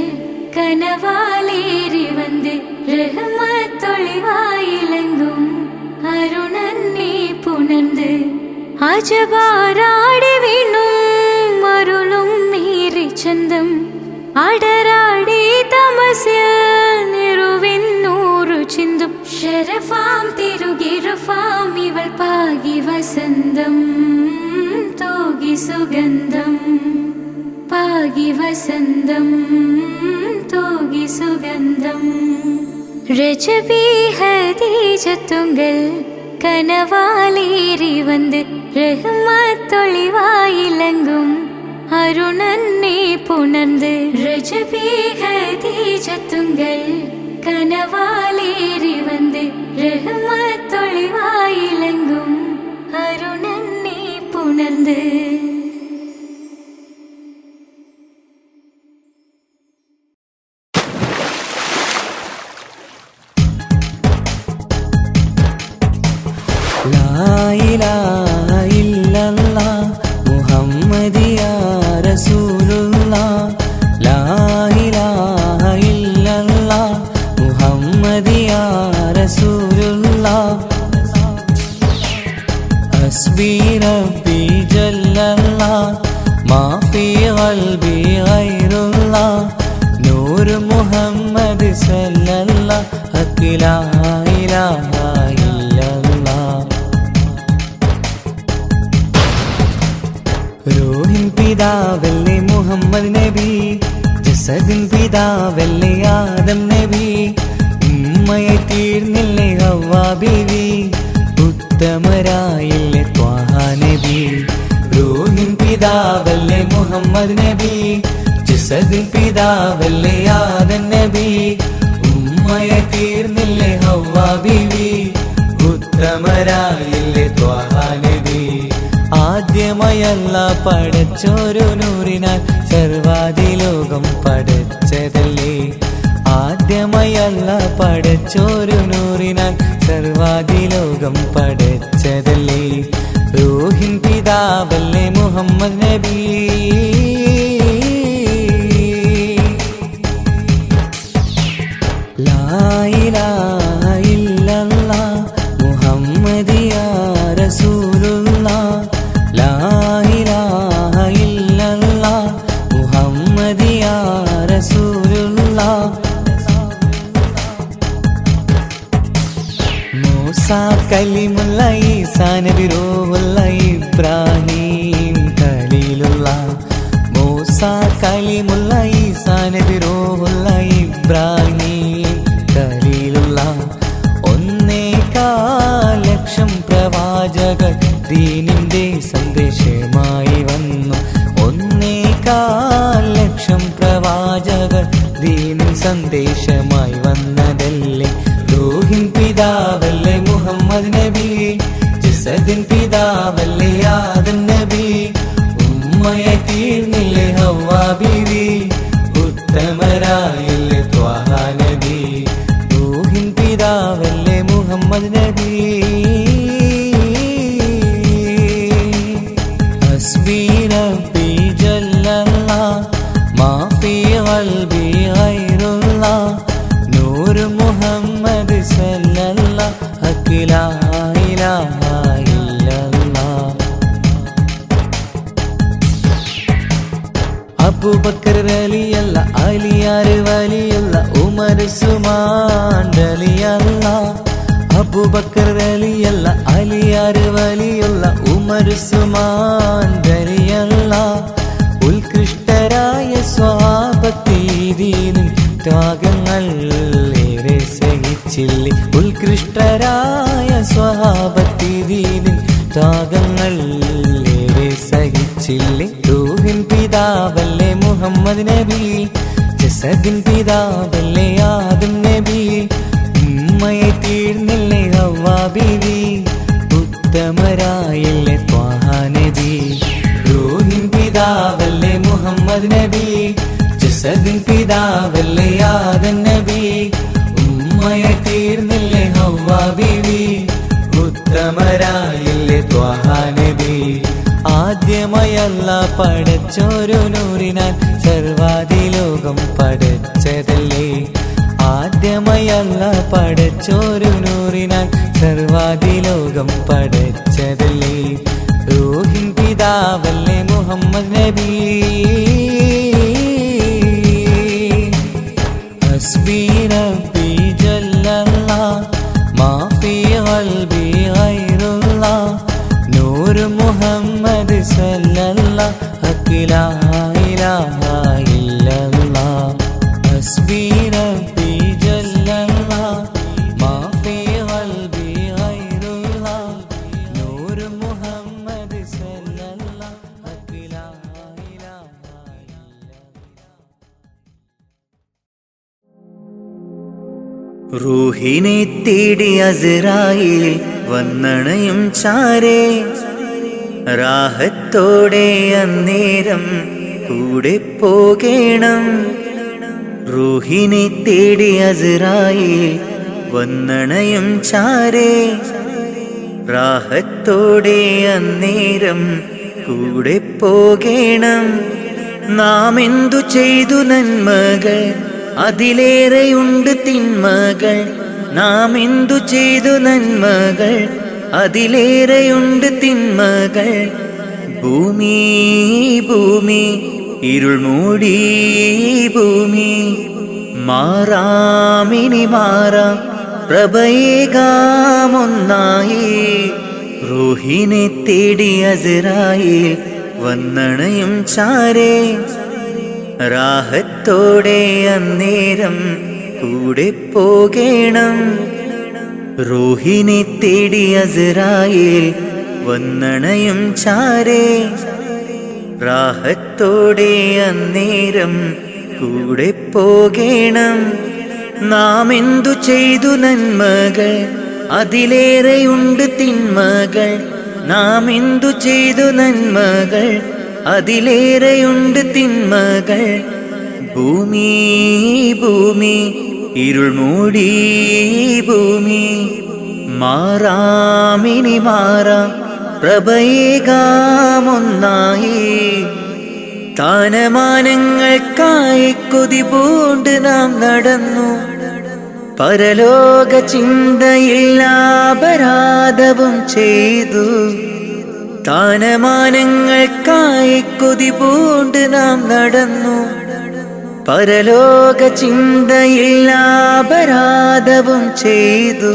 കനവാലേറി വന്ന് റഹ്മത്തൊളിവായിലങ്കും അരുണന്നെ പുണർന്ന് അജബാറാടി വീണും മരുളും മീറി ചന്തം അടരാടി തമസിൽ നിറുവിന്നൂറു ചിന്തും ശരഫാം തിരുകിർഫാം ഇവൾ പാകി വസന്തം തൂകി സുഗന്ധം പാകി വസന്തം തൂകി സുഗന്ധം രജബി ഹദീജത്തുങ്കൾ കനവാലേറി വന്ന് റഹ്മത്തൊളിവായിലങ്കും അരുണന്നെ പുണർന്ന് രജബി ഹദീജത്തുങ്കൾ കനവാലേറി വന്ന് റഹ്മത്തൊളിവായിലങ്കും അരുണന്നെ പുണർന്ന് ലാ ഇലാഹ ഇല്ലല്ലാഹ് മുഹമ്മദിയാ റസൂലുള്ളാഹ് ലാ ഇലാഹ ഇല്ലല്ലാഹ് മുഹമ്മദിയാ റസൂലുള്ളാഹ് ഹസ്ബി റബ്ബി ജല്ലല്ലാഹ് മാ ഫീ ഖൽബി ഗൈറുല്ലാഹ് നൂർ മുഹമ്മദ് സല്ലല്ലാഹ് ഹഖ് ലാ ഇലാഹ റൂഹിൻ പിതാവല്ലേ മുഹമ്മദ് നബി ജസദിൻ പിതാവല്ലേ ആദം നബി, ഉമ്മയെ തീർന്നില്ലേ ഹവ്വ ബീവി, ഉത്തമരായില്ലേ ത്വാഹ നബി. റൂഹിൻ പിതാവല്ലേ മുഹമ്മദ് നബി, ജസദിൻ പിതാവല്ലേ ആദം നബി, ഉമ്മയെ തീർന്നില്ലേ ഹവ്വ ബീവി, ഉത്തമരായില്ലേ ത്വാഹ നബി. ആദ്യമയല്ല പടച്ചോരു നൂറിനാൽ സർവാദിലോകം പടച്ചതല്ലേ, ആദ്യമയല്ല പടച്ചോരു നൂറിനാൽ സർവാദിലോകം പടച്ചതല്ലേ. റൂഹിൻ പിതാവല്ലേ മുഹമ്മദ് നബി. ലാ ഇലാഹ ഇല്ലല്ലാഹ് മുഹമ്മദ് യാ റസൂലുള്ളാഹ്, ലാ ഇലാഹ ഇല്ലല്ലാഹ് മുഹമ്മദ് യാ റസൂലുള്ളാഹ്. മൂസാ കലിമുള്ള ഈസാ നബി റൂഹുള്ള ഇബ്രാഹിം ഖലീലുള്ളാഹ്, മൂസാ കലിമുള്ള ഈസാ നബി റൂഹുള്ള ഇബ്രാഹിം ഖലീലുള്ളാഹ്. 1.25 ലക്ഷം പ്രവാചകർ ദീനിന്റെ സന്ദേശമായി വന്നു, 1.25 ലക്ഷം പ്രവാചകർ ദീനിൻ സന്ദേശമായി വന്നതല്ലേ. റൂഹിൻ പിതാവല്ലേ മുഹമ്മദ് നബി, ജസദിൻ പിതാവല്ലേ ആദം നബി, ഉമ്മയെ തീർന്നില്ലേ ഹവ്വ ബീവി, ഉത്തമരായില്ലേ ത്വാഹ നബി. റൂഹിൻ പിതാവല്ലേ മുഹമ്മദ് നബി. ഹസ്ബി റബ്ബി ജല്ലല്ലാഹ് മാ ഫീ ഖൽബി ഗൈറുല്ലാഹ്, നൂറ് മുഹമ്മദ് സല്ലല്ലാഹ് ഹഖ് ലാ ഇലാഹ ഇല്ലല്ലാഹ്. അബൂബക്കർ റളിയല്ല, അലിയാർ വലിയുള്ള, ഉമർ ഉസ്മാൻ റളിയല്ല. അബൂബക്കർ റളിയല്ല, അലിയാർ വലിയുള്ള, ഉമർ ഉസ്മാൻ റളിയല്ല. ഉത്കൃഷ്ടരായ സ്വഹാബത്തി ദീനിൻ ത്യാഗങ്ങൾ ഏറെ സഹിച്ചില്ലേ, ഉത്കൃഷ്ടരായ സ്വഹാബത്തി ദീനിൻ ത്യാഗങ്ങൾ ഏറെ സഹിച്ചില്ലേ. റൂഹിൻ പിതാവല്ലേ മുഹമ്മദ് നബി, ജസദിൻ പിതാവല്ലേ ആദം നബി, ഉമ്മയെ തീർന്നില്ലേ ഹവ്വ ബീവി, ഉത്തമരായില്ലേ ത്വാഹ നബി. റൂഹിൻ പിതാവല്ലേ മുഹമ്മദ് നബി, ജസദിൻ പിതാവല്ലേ ആദം നബി, ഉമ്മയെ തീർന്നില്ലേ ഹവ്വ ബീവി, ഉത്തമരായില്ലേ ത്വാഹ നബി. ആദ്യമയല്ല പടച്ചോരു നൂറിനാൽ സർവാദിലോകം പടച്ചതല്ലേ, ആദ്യമയല്ല പടച്ചോരു നൂറിനാൽ സർവാദിലോകം പടച്ചതല്ലേ. റൂഹിൻ പിതാവല്ലേ മുഹമ്മദ് നബി. ഹസ്ബി റബ്ബി ജല്ലല്ലാഹ് മാ ഫീ ഖൽബി ഗൈറുല്ലാഹ്, നൂറ് മുഹമ്മദ് സല്ലല്ലാഹ് ഹഖ് ലാ ഇലാഹ ഇല്ലല്ലാഹ്. ഹസ്ബി റബ്ബി ജല്ലല്ലാഹ് മാ ഫീ ഖൽബി ഗൈറുല്ലാഹ്, നൂറ് മുഹമ്മദ് സല്ലല്ലാഹ് ഹഖ് ലാ ഇലാഹ ഇല്ലല്ലാഹ്. റൂഹിനെ തേടി അസ്രായീൽ വന്നണയും ചാരേ, റാഹത്തോടെ അന്നേരം കൂടെ പോകേണം. റൂഹിനെ തേടി അസ്രായീൽ വന്നണയും ചാരേ, റാഹത്തോടെ അന്നേരം കൂടെ പോകേണം. നാം എന്തു ചെയ്തു നന്മകൾ, അതിലേറെയുണ്ട് തിന്മകൾ. നാം എന്തു ചെയ്തു നന്മകൾ, അതിലേറെയുണ്ട് തിന്മകൾ. ഭൂമി ഭൂമി ഇരുൾ മൂടി ഭൂമി, മാറാമിനി മാറാം പ്രഭയേകാമൊന്നായി. റൂഹിനെ തേടി അസ്രായീൽ വന്നണയും ചാരേ, റാഹത്തോടെ അന്നേരം കൂടെ പോകേണം. റൂഹിനെ തേടി അസ്രായേൽ വന്നണയും ചാരേ. റാഹത്തോടെ അന്നേരം കൂടെ പോകേണം. നാം എന്തു ചെയ്തു നന്മകൾ, അതിലേറെയുണ്ട് തിന്മകൾ. നാം എന്തു ചെയ്തു നന്മകൾ, അതിലേറെയുണ്ട് തിന്മകൾ. ഭൂമി ഭൂമി ഇരുൾ മൂടി ഭൂമി, മാറാമിനി മാറാം പ്രഭയേകാമൊന്നായി. സ്ഥാനമാനങ്ങൾക്കായി കൊതി പൂണ്ട് നാം നടന്നു. പരലോക ചിന്തയില്ല അപരാധവും ചെയ്തു. സ്ഥാനമാനങ്ങൾക്കായി കൊതി പൂണ്ട് നാം നടന്നു. പരലോക ചിന്തയില്ല അപരാധവും ചെയ്തു.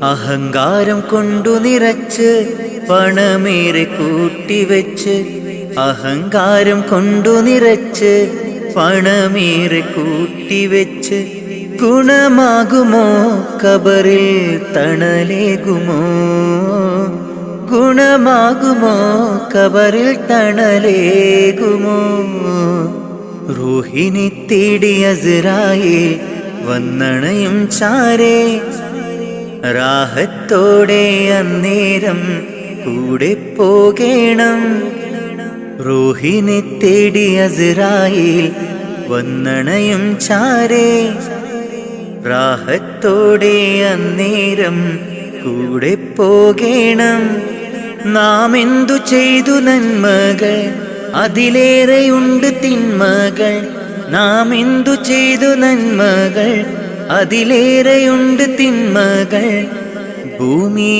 അഹങ്കാരം കൊണ്ടു നിറച്ച് പണമേറെ കൂട്ടിവെച്ച്, അഹങ്കാരം കൊണ്ടു നിറച്ച് പണമേറെ കൂട്ടിവെച്ച്, ഗുണമാകുമോ കബറിൽ തണലേകുമോ? ഗുണമാകുമോ കബറിൽ തണലേകുമോ? റൂഹിനെ തേടി അസ്രായേൽ വന്നണയും ചാരേ. റാഹത്തോടെ അന്നേരം കൂടെ പോകേണം. റൂഹിനെ തേടി അസ്രായേൽ വന്നണയും ചാരേ. റാഹത്തോടെ അന്നേരം കൂടെ പോകേണം. നാം എന്തു ചെയ്തു നന്മകൾ, അതിലേറെയുണ്ട് തിന്മകൾ. നാം എന്തു ചെയ്തു നന്മകൾ, അതിലേറെയുണ്ട് തിന്മകൾ. ഭൂമി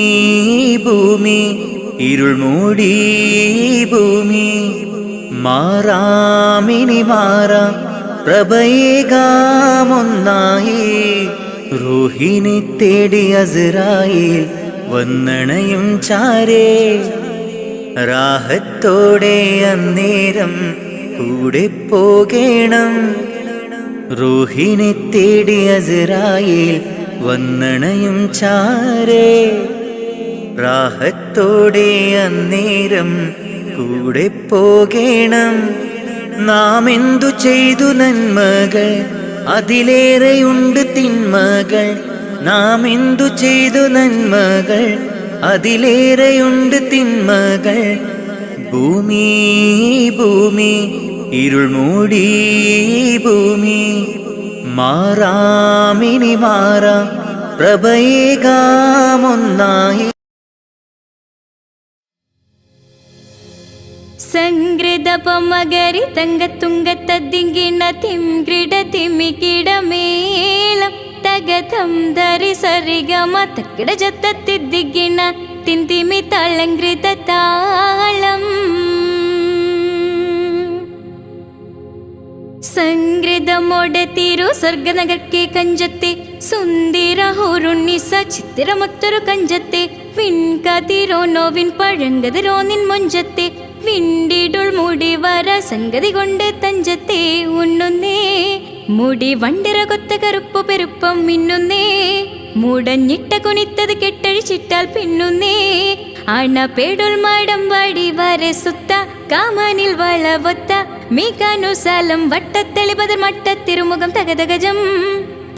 ഭൂമി ഇരുൾ മൂടി ഭൂമി, മാറാമിനി മാറാം പ്രഭയേകാമൊന്നായി. റൂഹിനെ തേടി അസ്രായേൽ വന്നണയും ചാരേ. റാഹത്തോടെ അന്നേരം കൂടെ പോകേണം. റൂഹിനെ തേടി അസ്രായേൽ വന്നണയും ചാരേ. റാഹത്തോടെ അന്നേരം കൂടെ പോകേണം. നാം എന്തു ചെയ്തു നന്മകൾ, അതിലേറെയുണ്ട് തിന്മകൾ. നാം എന്തു ചെയ്തു നന്മകൾ, അതിലേറെയുണ്ട് തിന്മകൾ. ഭൂമി ഭൂമി ഇരുൾ മൂടി ഭൂമി, മാറാമിനി മാറാം പ്രഭയേകാമൊന്നായി. സംഗൃതപമകരി തങ്കത്തുങ്കത്തദ്ദിങ്കിണ തിംഗ്രിട തിമികിടമേളം തകതം ധരി സരിഗമ തക്കിട ജത്തത്തിദ്ദിങ്കിണ തിന്തിമി തളങ്കൃത താളം. സംഗൃതമോടെ തിരു സ്വർഗനഗർക്കെ കഞ്ചത്തെ സുന്ദര ഹോരുണ്ണിസ ചിത്തിരമൊത്തൊരു കഞ്ചത്തെ വിൺകതിരോ നോവിൻ പഴങ്കതിരോ നിൻ മൊഞ്ചത്തെ വിണ്ടിടുൾ മുടി വര സംഗതി കൊണ്ട് തഞ്ചത്തെ ഉണ്ണുന്നേ. മുടി വണ്ടിര കൊത്ത കറുപ്പു പെരുപ്പം മിന്നുന്നേ. മുടഞ്ഞിട്ട കുനിത്തത് കെട്ടഴിച്ചിട്ടാൽ പിന്നുന്നേ. അണ പേടുൾ മാടം വാടി വരെ സുത്ത കാമാനിൽ വളവൊത്ത മീകാനുസാലം വട്ടത്തെളിപത് മട്ടത്തിരുമുഖം തകതകജം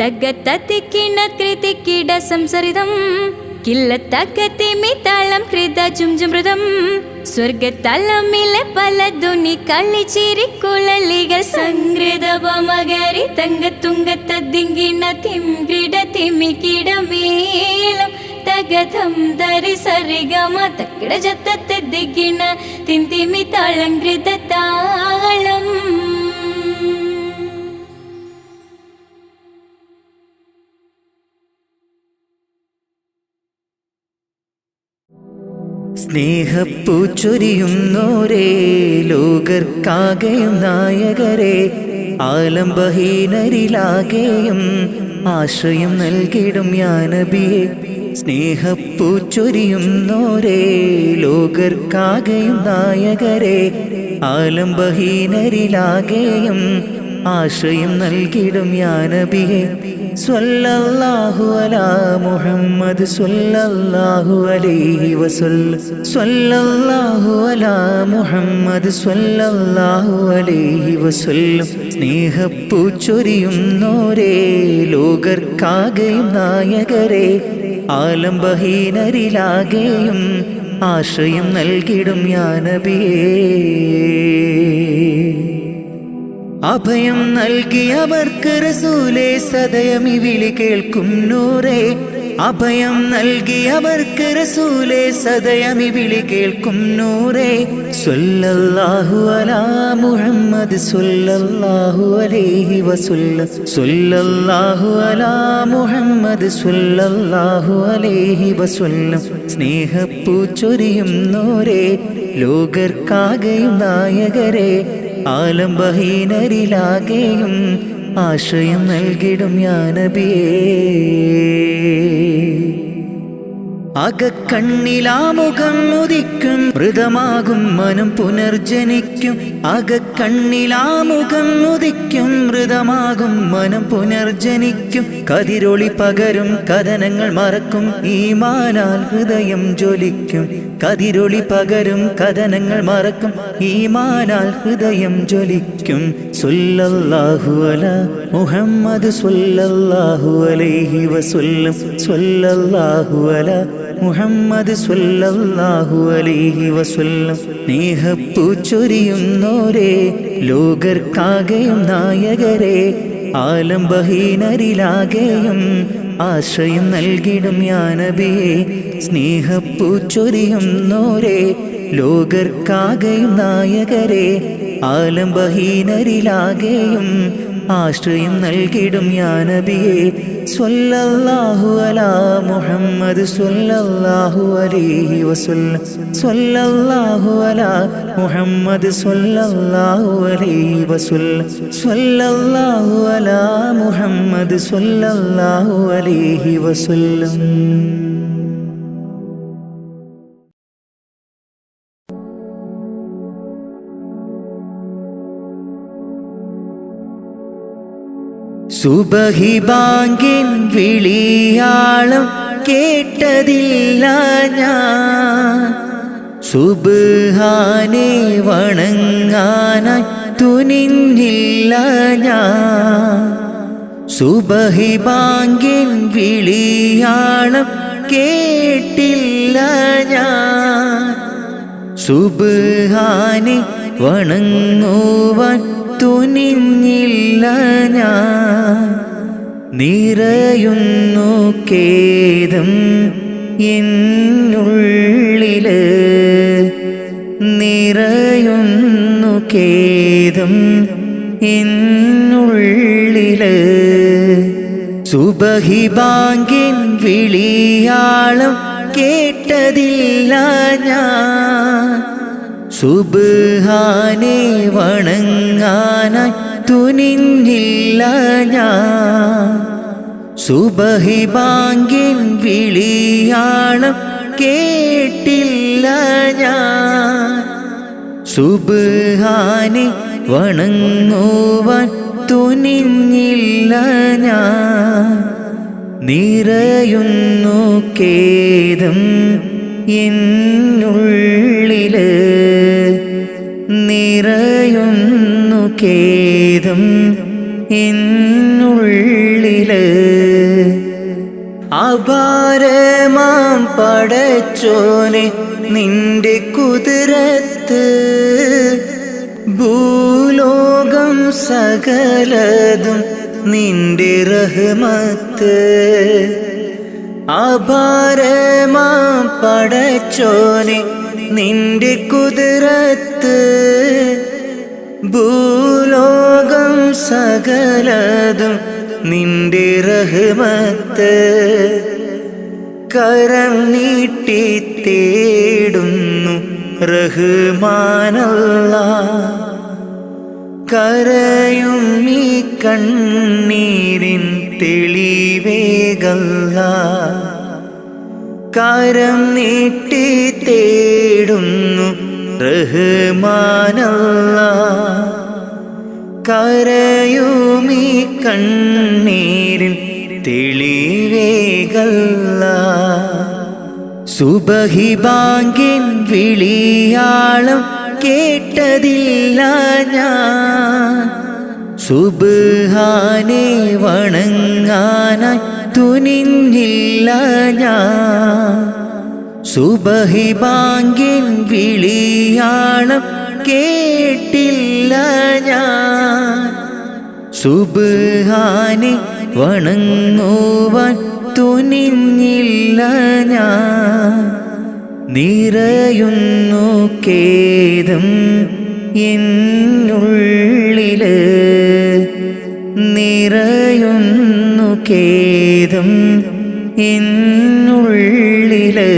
തകത്തത്തിക്കിണ കൃതിക്കിട സംസരിതം കില്ലത്തക്കത്തിമി താളം കൃത ജുംജുമൃതം സ്വർഗത്തലമിലെ പല ധ്വനി കളിച്ചിരിക്കുഴലികൾ. സംഗൃതപമകരി തങ്കത്തുങ്കത്തദ്ദിങ്കിണ തിംഗ്രിട തിമികിടമേളം തകതം ധരി സരിഗമ തക്കിട ജത്തത്തിദ്ദിങ്കിണ തിന്തിമി തളങ്കൃത താളം. സ്നേഹപ്പൂച്ചൊരിയുന്നോരേ, ലോകർക്കാകെയും നായകരെ, ആലംബഹീനരിലാകെയും ആശ്രയം നൽകിടും യാ നബിയേ. സ്നേഹപ്പൂച്ചൊരിയുന്നോരേ, ലോകർക്കാകെയും നായകരെ, ആലംബഹീനരിലാകെയും ആശ്രയം നൽകിടും യാ നബിയേ സ്വല്ലല്ലാഹു അലാ മുഹമ്മദ് സ്വല്ലല്ലാഹു അലൈഹി വസല്ലം സ്വല്ലല്ലാഹു അലാ മുഹമ്മദ് സ്വല്ലല്ലാഹു അലൈഹി വസല്ലം സ്നേഹപ്പൂച്ചൊരിയുന്നോരേ ലോകർക്കാകെയും നായകരെ ആലംബഹീനരിലാകെയും ആശ്രയം നൽകിടും യാ നബിയേ അഭയം നൽകിയവർക്ക് റസൂലേ സദയം ഈ വിളി കേൾക്കും നൂറേ അഭയം നൽകിയവർക്ക് റസൂലേ സദയം ഈ വിളി കേൾക്കും നൂറേ സ്വല്ലല്ലാഹു അലാ മുഹമ്മദ് സ്വല്ലല്ലാഹു അലൈഹി വസല്ലം സ്വല്ലല്ലാഹു അലാ മുഹമ്മദ് സ്വല്ലല്ലാഹു അലൈഹി വസല്ലം സ്നേഹപ്പൂച്ചൊരിയുന്നോരേ ലോകർക്കാകെയും നായകരെ ആലംബഹീനരിലാകെയും ആശ്രയം നൽകിടും യാ നബിയേ അകക്കണ്ണിലാമുഖം ഉദിക്കും മൃതമാകും മനം പുനർജനിക്കും അകക്കണ്ണിലാമുഖം ഉദിക്കും മൃതമാകും മനം പുനർജനിക്കും കതിരൊളി പകരും കഥനങ്ങൾ മറക്കും ഈമാനാൽ ഹൃദയം ജ്വലിക്കും കതിരൊളി പകരും കഥനങ്ങൾ മറക്കും ഈമാനാൽ ഹൃദയം ജ്വലിക്കും സ്വല്ലല്ലാഹു അലാ മുഹമ്മദ് സ്വല്ലല്ലാഹു അലൈഹി വസല്ലം സ്വല്ലല്ലാഹു അലാ മുഹമ്മദ് സ്വല്ലല്ലാഹു അലൈഹി വസല്ലം സ്നേഹപ്പൂച്ചൊരിയുന്നോരേ ലോകർക്കാകെയും നായകരെ ആലംബഹീനരിലാകെയും ആശ്രയം നൽകിടും യാ നബിയേ സ്നേഹപ്പൂച്ചൊരിയുന്നോരേ ലോകർക്കാകെയും നായകരെ ആലംബഹീനരിലാകെയും ആശ്രയം നൽകിടും യാ നബിയേ സ്വല്ലല്ലാഹു അലാ മുഹമ്മദ് സ്വല്ലല്ലാഹു അലൈഹി വസല്ലം സ്വല്ലല്ലാഹു അലാ മുഹമ്മദ് സ്വല്ലല്ലാഹു അലൈഹി വസല്ലം സ്വല്ലല്ലാഹു അലാ മുഹമ്മദ് സ്വല്ലല്ലാഹു അലൈഹി വസല്ലം സുബഹി ബാങ്കിൻ വിളിയാളം കേട്ടതില്ല ഞാൻ സുബ്ഹാനെ വണങ്ങാനായി തുനിഞ്ഞില്ല ഞാൻ സുബഹി ബാങ്കിൻ വിളിയാളം കേട്ടില്ല ഞാൻ സുബ്ഹാനെ വണങ്ങുവാൻ തുനിഞ്ഞില്ല ഞാൻ നിറയുന്നു ഖേദം എന്നുള്ളില് നിറയുന്നു ഖേദം എന്നുള്ളില് സുബഹി ബാങ്കിൻ വിളിയാളം കേട്ടതില്ല ഞാൻ സുബ്ഹാനെ വണങ്ങാനായി തുനിഞ്ഞില്ല ഞാൻ സുബഹി ബാങ്കിൻ വിളിയാളം കേട്ടില്ല ഞാൻ സുബ്ഹാനെ വണങ്ങുവാൻ തുനിഞ്ഞില്ല ഞാൻ നിറയുന്നു ഖേദം എന്നുള്ളില് നിറയുന്നു ഖേദം എന്നുള്ളില് അപാരമാം പടച്ചോനെ നിന്റെ കുതിരത്ത് ഭൂലോകം സകലതും നിന്റെ റഹ്മത്ത് അപാരമാം പടച്ചോനെ നിന്റെ കുതിരത്ത് ഭൂലോകം സകലതും നിന്റെ റഹ്മത്ത് കരം നീട്ടി തേടുന്നു റഹ്മാനല്ലാഹ് കരയും ഈ കണ്ണീരിൻ തെളിവേകല്ലാഹ് കരം നീട്ടി തേടുന്നു റഹ്മാനല്ലാ കരയുമീ കണ്ണീരിൽ തെളിവേകല്ല സുബഹി ബാങ്കിൻ വിളിയാളം കേട്ടതില്ല ഞാൻ സുബ്ഹാനെ വണങ്ങാനായി തുനിഞ്ഞില്ല ഞാൻ സുബഹി ബാങ്കിൻ വിളിയാളം കേട്ടില്ല ഞാൻ സുബ്ഹാനെ വണങ്ങുവാൻ തുനിഞ്ഞില്ല ഞാൻ നിറയുന്നു ഖേദം എന്നുള്ളില് നിറയുന്നു ഖേദം എന്നുള്ളില്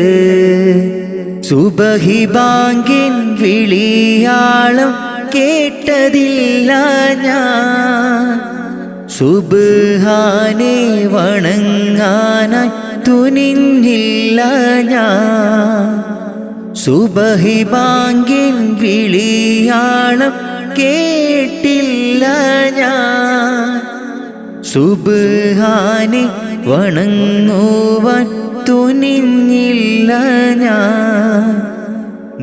സുബഹി ബാങ്കിൻ വിളിയാളം കേട്ടതില്ല ഞാൻ സുബ്ഹാനെ വണങ്ങാനായി തുനിഞ്ഞില്ല ഞാൻ സുബഹി ബാങ്കിൻ വിളിയാളം കേട്ടില്ല ഞാൻ സുബ്ഹാനെ വണങ്ങുവാൻ തുനിഞ്ഞില്ല ഞാൻ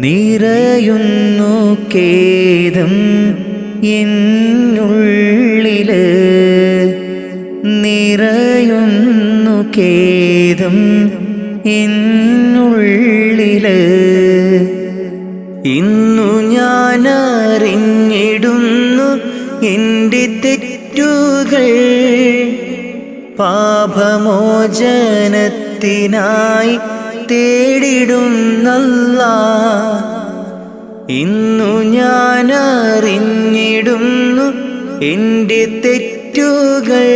നിറയുന്നു ഖേദം എന്നുള്ളില് നിറയുന്നു ഖേദം എന്നുള്ളില് ഇന്നു ഞാൻ അറിഞ്ഞിടുന്നു എൻ്റെ തെറ്റുകൾ പാപമോചനത്തിനായി തേടിടുന്നല്ലാ ഇന്നു ഞാൻ അറിഞ്ഞിടുന്നു എൻ്റെ തെറ്റുകൾ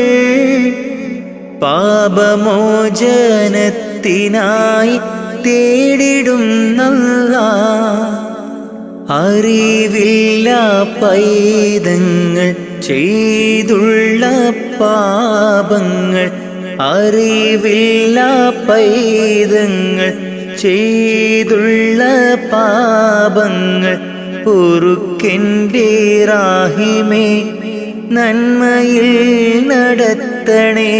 പാപമോചനത്തിനായി തേടിടുന്നല്ലാ അറിവില്ല പൈതങ്ങൾ ചെയ്തുള്ള പാപങ്ങൾ അറിവില്ല പൈതങ്ങൾ ചെയ്തുള്ള പാപങ്ങൾ പൊറുക്കെൻ്റെ റാഹിമേ നന്മയിൽ നടത്തണേ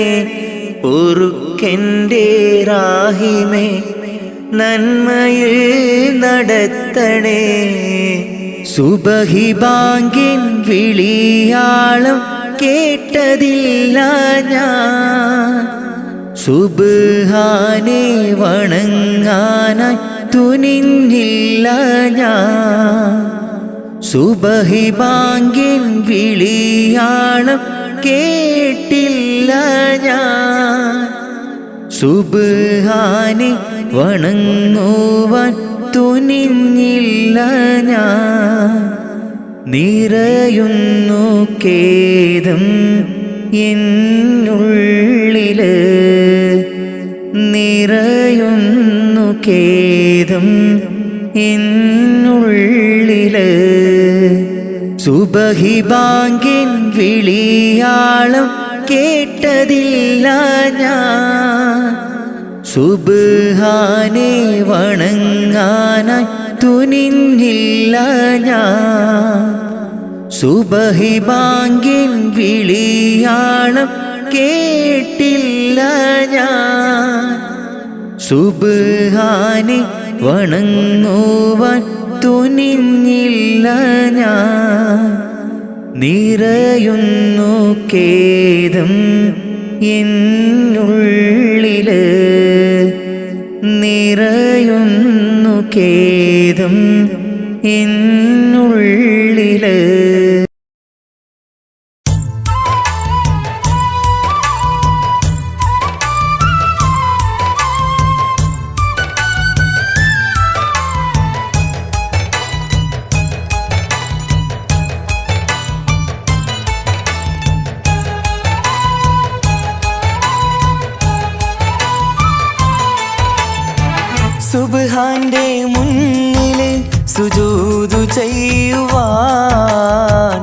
പൊറുക്കെൻ്റെ റാഹിമേ നന്മയിൽ നടത്തണേ സുബഹി ബാങ്കിൻ വിളിയാളം കേട്ടതില്ല ഞാൻ സുബ്ഹാനെ വണങ്ങാനായി തുനിഞ്ഞില്ല ഞാൻ സുബഹി ബാങ്കിൻ വിളിയാളം കേട്ടില്ല ഞാൻ സുബ്ഹാനെ വണങ്ങുവാൻ തുനിഞ്ഞില്ല ഞാൻ നിറയുന്നു ഖേദം എന്നുള്ളില് നിറയുന്നു ഖേദം എന്നുള്ളില് സുബഹി ബാങ്കിൻ വിളിയാളം കേട്ടതില്ല ഞാൻ സുബ്ഹാനെ വണങ്ങാനായി തുനിഞ്ഞില്ല ഞാൻ സുബഹി ബാങ്കിൻ വിളിയാളം കേട്ടില്ല ഞാൻ സുബ്ഹാനെ വണങ്ങുവാൻ തുനിഞ്ഞില്ല ഞാൻ നിറയുന്നു ഖേദം എന്നുള്ളില് നിറയുന്നു ഖേദം എന്നുള്ളില് സുബ്ഹാന്റെ മുന്നില് സുജൂദു ചെയ്യുവാൻ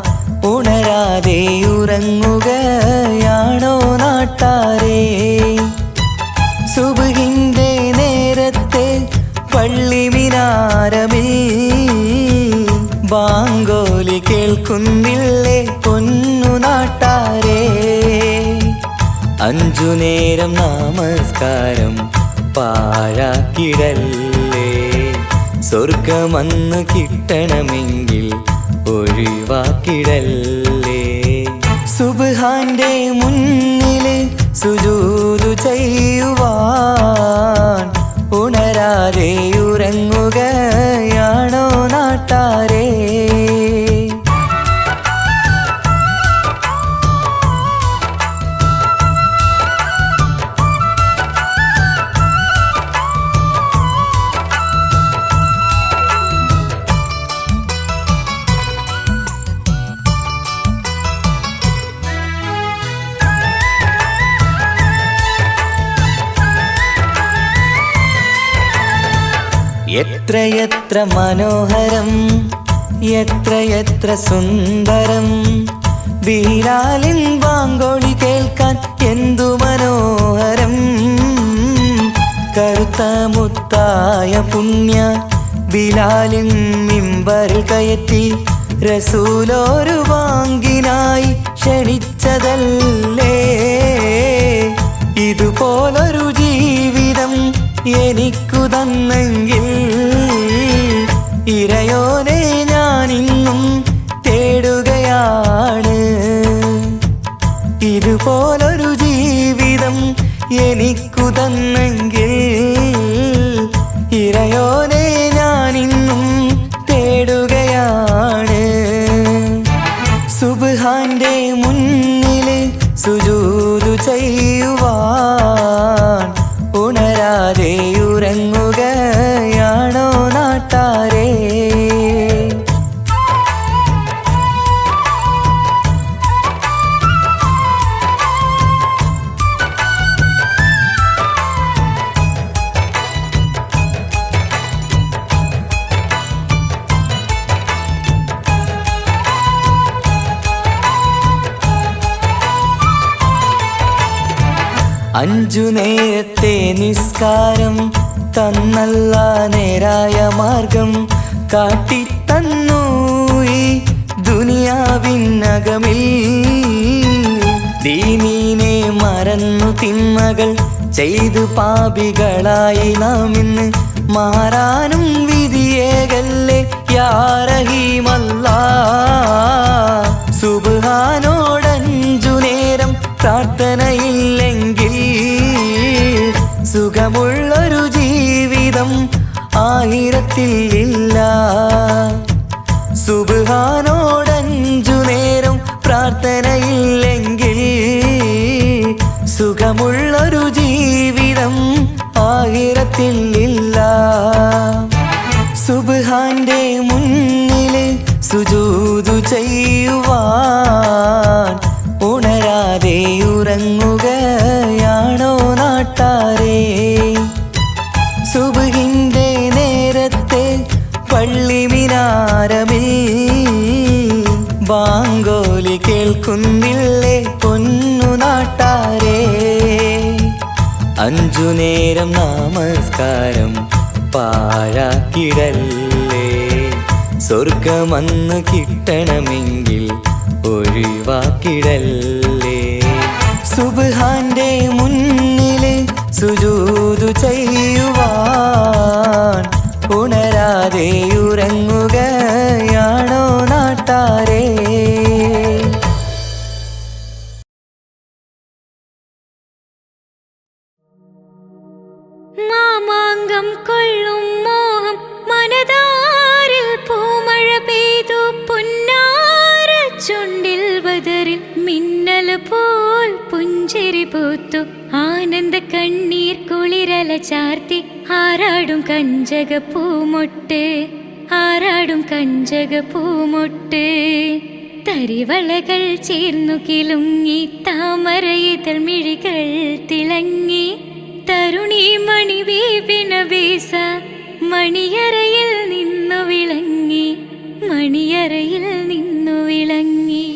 ഉണരാതെ ഉറങ്ങുകയാണോ നാട്ടാരേ സുബ്ഹിന്റെ നേരത്തെ പള്ളി മിനാരമിൽ കേൾക്കുന്നില്ലേ പൊന്നു നാട്ടാരേ. 5 നേരം നമസ്കാരം പാഴാക്കിടല്ലേ. സ്വർഗമന്ന് കിട്ടണമെങ്കിൽ ഒഴിവാക്കിടല്ലേ. സുബ്ഹാന്റെ മുന്നില് സുജൂദ് ചെയ്യുവാൻ ഉണരാതെ ഉറങ്ങുകയാണോ നാട്ടാരേ. എത്രയെത്ര മനോഹരം എത്രയെത്ര സുന്ദരം. ബിലാലിൻ ബാങ്കോളി കേൾക്കാൻ എന്തു മനോഹരം. കറുത്ത മുത്തായ പുണ്യ ബിലാലിൻ മിമ്പറിൽ കയറ്റി റസൂലൊരു ബാങ്കിനായി ക്ഷണിച്ചതല്ലേ. ഇതുപോലൊരു ജീവിതം എനിക്കു തന്നെങ്കിൽ ഇറയോനെ ഞാനിന്നും തേടുകയാണ്. ഇതുപോലൊരു ജീവിതം എനിക്കു തന്നെങ്കിൽ ഇറയോനെ ഞാനിന്നും തേടുകയാണ്. സുബ്ഹാന്റെ മുന്നില് സുജൂദ് ചെയ്യുവാൻ ഉണരാതെ ഉറങ്ങുകയാണോ നാട്ടാരേ. അഞ്ചു നേരത്തെ നിസ്കാരം തന്നല്ല നേരായ മാർഗം കാട്ടിത്തന്നു ഈ ദുനിയാവിനകമിൽ. ദീനീനെ മറന്നു തിന്മകൾ ചെയ്തു പാപികളായി നാം ഇന്ന് മാറാനും വിധിയേകല്ലേ യാ റഹീമല്ലാഹ്. സുബ്ഹാനോടഞ്ചു നേരം പ്രാർത്ഥനയില്ലെങ്കിൽ സുഖമുള്ളൊരു ജീവിതം ആയിരത്തിൽ ഇല്ല. സുബ്ഹാനോടഞ്ചു നേരം പ്രാർത്ഥനയില്ലെങ്കിൽ സുഖമുള്ളൊരു ജീവിതം ആയിരത്തിൽ ഇല്ല. സുബ്ഹാന്റെ മുന്നില് സുജൂദ് ചെയ്യുവാൻ ഉണരാതെ ഉറങ്ങുകയാണോ നാട്ടാരേ. സുബ്ഹിന്റെ നേരത്തെ പള്ളി മിനാരമിൽ ബാങ്കോലി കേൾക്കുന്നില്ലേ പൊന്നു നാട്ടാരേ. 5 നേരം നമസ്കാരം പാഴാക്കിടല്ലേ. സ്വർഗമന്ന് കിട്ടണമെങ്കിൽ ഒഴിവാക്കിടല്ലേ. സുബ്ഹാന്റെ മുന്നില് സുജൂദ് ചെയ്യുവാൻ ഉണരാതെ ഉറങ്ങുകയാണോ നാട്ടാരേ. മാമാങ്കം കൊള്ളും മോഹം മനതാരിൽ പൂമഴ പെയ്തു പുന്നാര ചുണ്ടിൽ ബദറിൽ മിന്നൽ പോൽ പുഞ്ചിരി പൂത്തു ആനന്ദ കണ്ണീർ കുളിരല ചാർത്തി ആരാടും കഞ്ചക പൂമൊട്ട് ആരാടും കഞ്ചക പൂമൊട്ട്. തരിവളകൾ ചേർന്നു കിലുങ്ങി താമരയിതൾ മിഴികൾ തിളങ്ങി തരുണി മണി വീപിന വീസ മണിയറയിൽ നിന്നു വിളങ്ങി മണിയറയിൽ നിന്നു വിളങ്ങി.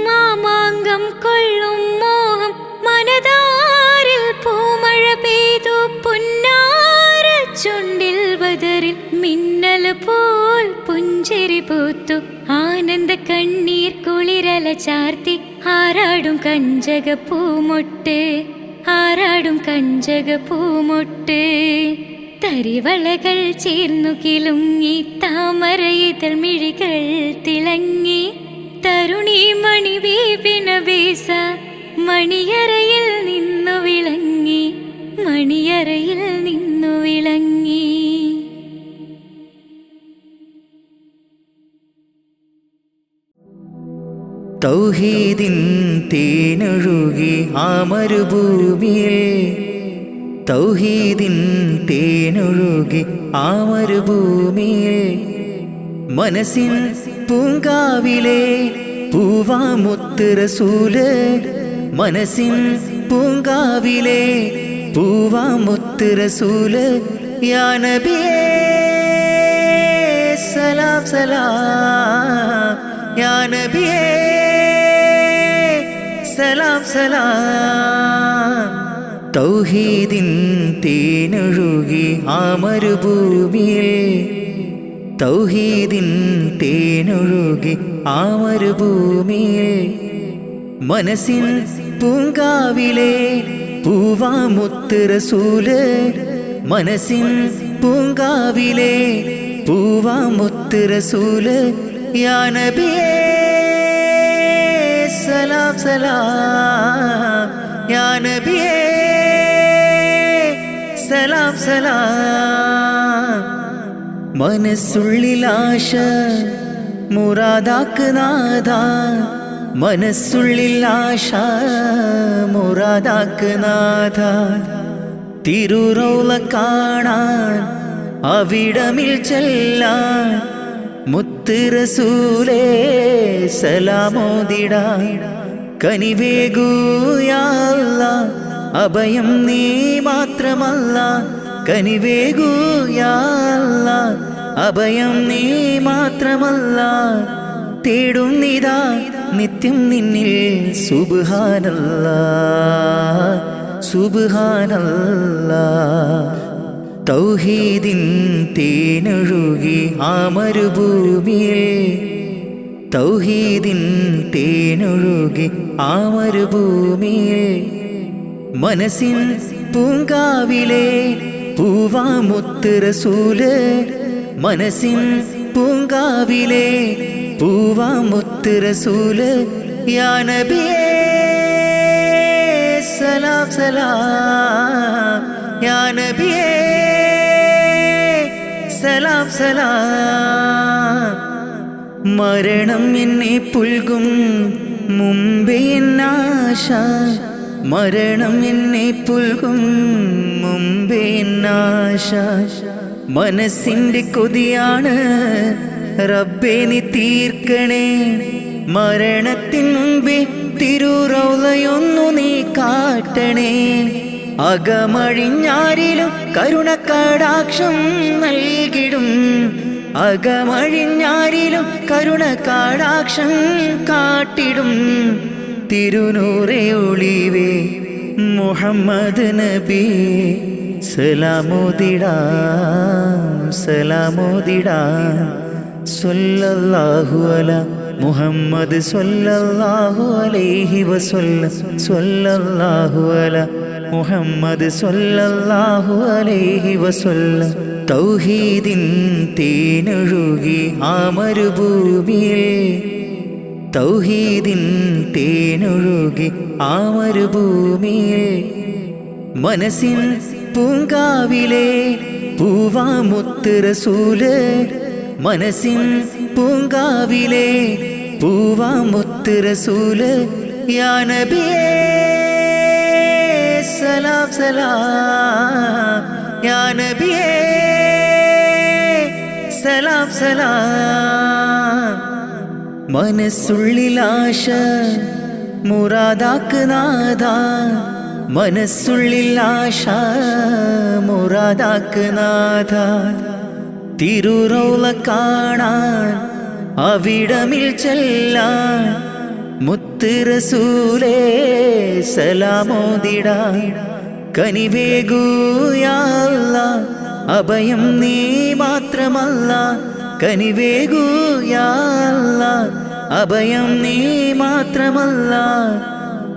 മാമാങ്കം കൊള്ളും മോഹം മനതാരിൽ പൂമഴ പെയ്തു പുന്നാര ചുണ്ടിൽ ബദറിൽ മിന്നൽ പോൽ പുഞ്ച പുഞ്ചിരി പൂത്തു ആനന്ദ കണ്ണീർ കുളിരല ചാർത്തി ആരാടും കഞ്ചക പൂമൊട്ട് ആരാടും കഞ്ചക പൂമൊട്ട് തരിവളകൾ ചേർന്നു കിലുങ്ങി താമരയിതൾ മിഴികൾ തിളങ്ങി തരുണി മണി വീപിന വീസ മണിയറയിൽ നിന്നു വിളങ്ങി മണിയറയിൽ നിന്നു വിളങ്ങി. തൗഹീദിൻ തേനൊഴുകി ആ മരുഭൂമിയിൽ തൗഹീദിൻ തേനൊഴുകി ആ മരുഭൂമിയിൽ മനസ്സിൻ പൂങ്കാവിലെ പൂവാമുത്ത് റസൂല് മനസ്സിൻ പൂങ്കാവിലെ പൂവാമുത്ത് റസൂല് യാ നബിയേ സലാം സലാം യാ നബിയേ സലാം സലാം. തൗഹീദിൻ തേനൊഴുകി ആ മരുഭൂമിയിൽ തൗഹീദിൻ തേനൊഴുകി ആ മരുഭൂമിയിൽ മനസ്സിൻ പൂങ്കാവിലെ പൂവാമുത്ത് റസൂല് മനസ്സിൻ പൂങ്കാവിലെ പൂവാമുത്ത് റസൂല് യാ നബിയേ സലാം സലാം യാ നബിയേ സലാം സലാം. മനസ്സുള്ളിലാശ മുറാദാക്ക് നാഥ മനസ്സുള്ളിലാശ മുറാദാക്ക് നാഥ തിരുറൗള കാണാൻ അവിടമിൽ ചെല്ലാൻ മുത്ത് റസൂലേ സലാമോദിടാൻ കനിവേകൂ യാ അല്ലാഹ് അഭയം നീ മാത്രമല്ല കനിവേകൂ യാ അല്ലാഹ് അഭയം നീ മാത്രമല്ല തേടും നിതാ നിത്യം നിന്നിൽ സുബ്ഹാനല്ലാഹ് സുബ്ഹാനല്ലാഹ്. തൗഹീദിൻ തേനൊഴുകി ആ മരുഭൂമിയിൽ തൗഹീദിൻ തേനൊഴുകി ആ മരുഭൂമിയിൽ മനസ്സിൻ പൂങ്കാവിലെ പൂവാമുത്ത് റസൂല് മനസ്സിൻ പൂങ്കാവിലെ പൂവാമുത്ത് റസൂല് യാ നബിയേ സലാം സലാം യാ നബിയേ സലാം സലാം. മരണം എന്നെ പുൽകും മുമ്പേ എന്നാശ മരണം എന്നെ പുൽകും മുമ്പേ എന്നാശ മനസ്സിൻ്റെ കൊതിയാണ് റബ്ബേ നീ തീർക്കണേ മരണത്തിൻ മുമ്പേ തിരുറൗളയൊന്നു നീ കാട്ടണേ അകമഴിഞ്ഞാരിലും കരുണക്കടാക്ഷം നൽകിടും അകമഴിഞ്ഞാരിലും കരുണക്കടാക്ഷം കാട്ടിടും തിരുനൂറേ ഒളിവേ മുഹമ്മദ് നബി സലാമോദിടാം സലാമോദിടാം സ്വല്ലല്ലാഹു അലാ മുഹമ്മദ് സ്വല്ലല്ലാഹു അലൈഹി വസല്ലം സ്വല്ലല്ലാഹു അലാ മുഹമ്മദ് സ്വല്ലല്ലാഹു അലൈഹി വസല്ലം. തൗഹീദിൻ തേനൊഴുകി ആ മരുഭൂമിയിൽ തൗഹീദിൻ തേനൊഴുകി ആ മരുഭൂമിയിൽ മനസ്സിൻ പൂങ്കാവിലെ പൂവാമുത്ത് റസൂല് മനസ്സിൻ പൂങ്കാവിലെ പൂവാമുത്ത് റസൂല് യാ നബിയേ സലാം സലാം യാ നബിയേ സലാം സലാം. മനസ്സുള്ളിലാശ മുറാദാക്ക് നാഥ മനസ്സുള്ളിലാശ മുറാദാക്ക് നാഥ തിരുറൗള കാണാൻ അവിടമിൽ ചെല്ലാൻ മുത്ത് റസൂലേ സലാമോദിടാൻ കനിവേകൂ യാ അല്ലാഹ് അഭയം നീ മാത്രമല്ല കനിവേകൂ യാ അല്ലാ, അഭയം നീ മാത്രമല്ല,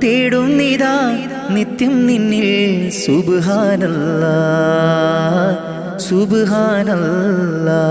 തേടുന്നിതാ നിത്യം നിന്നിൽ സുബ്ഹാനല്ലാ സുബ്ഹാനല്ലാ.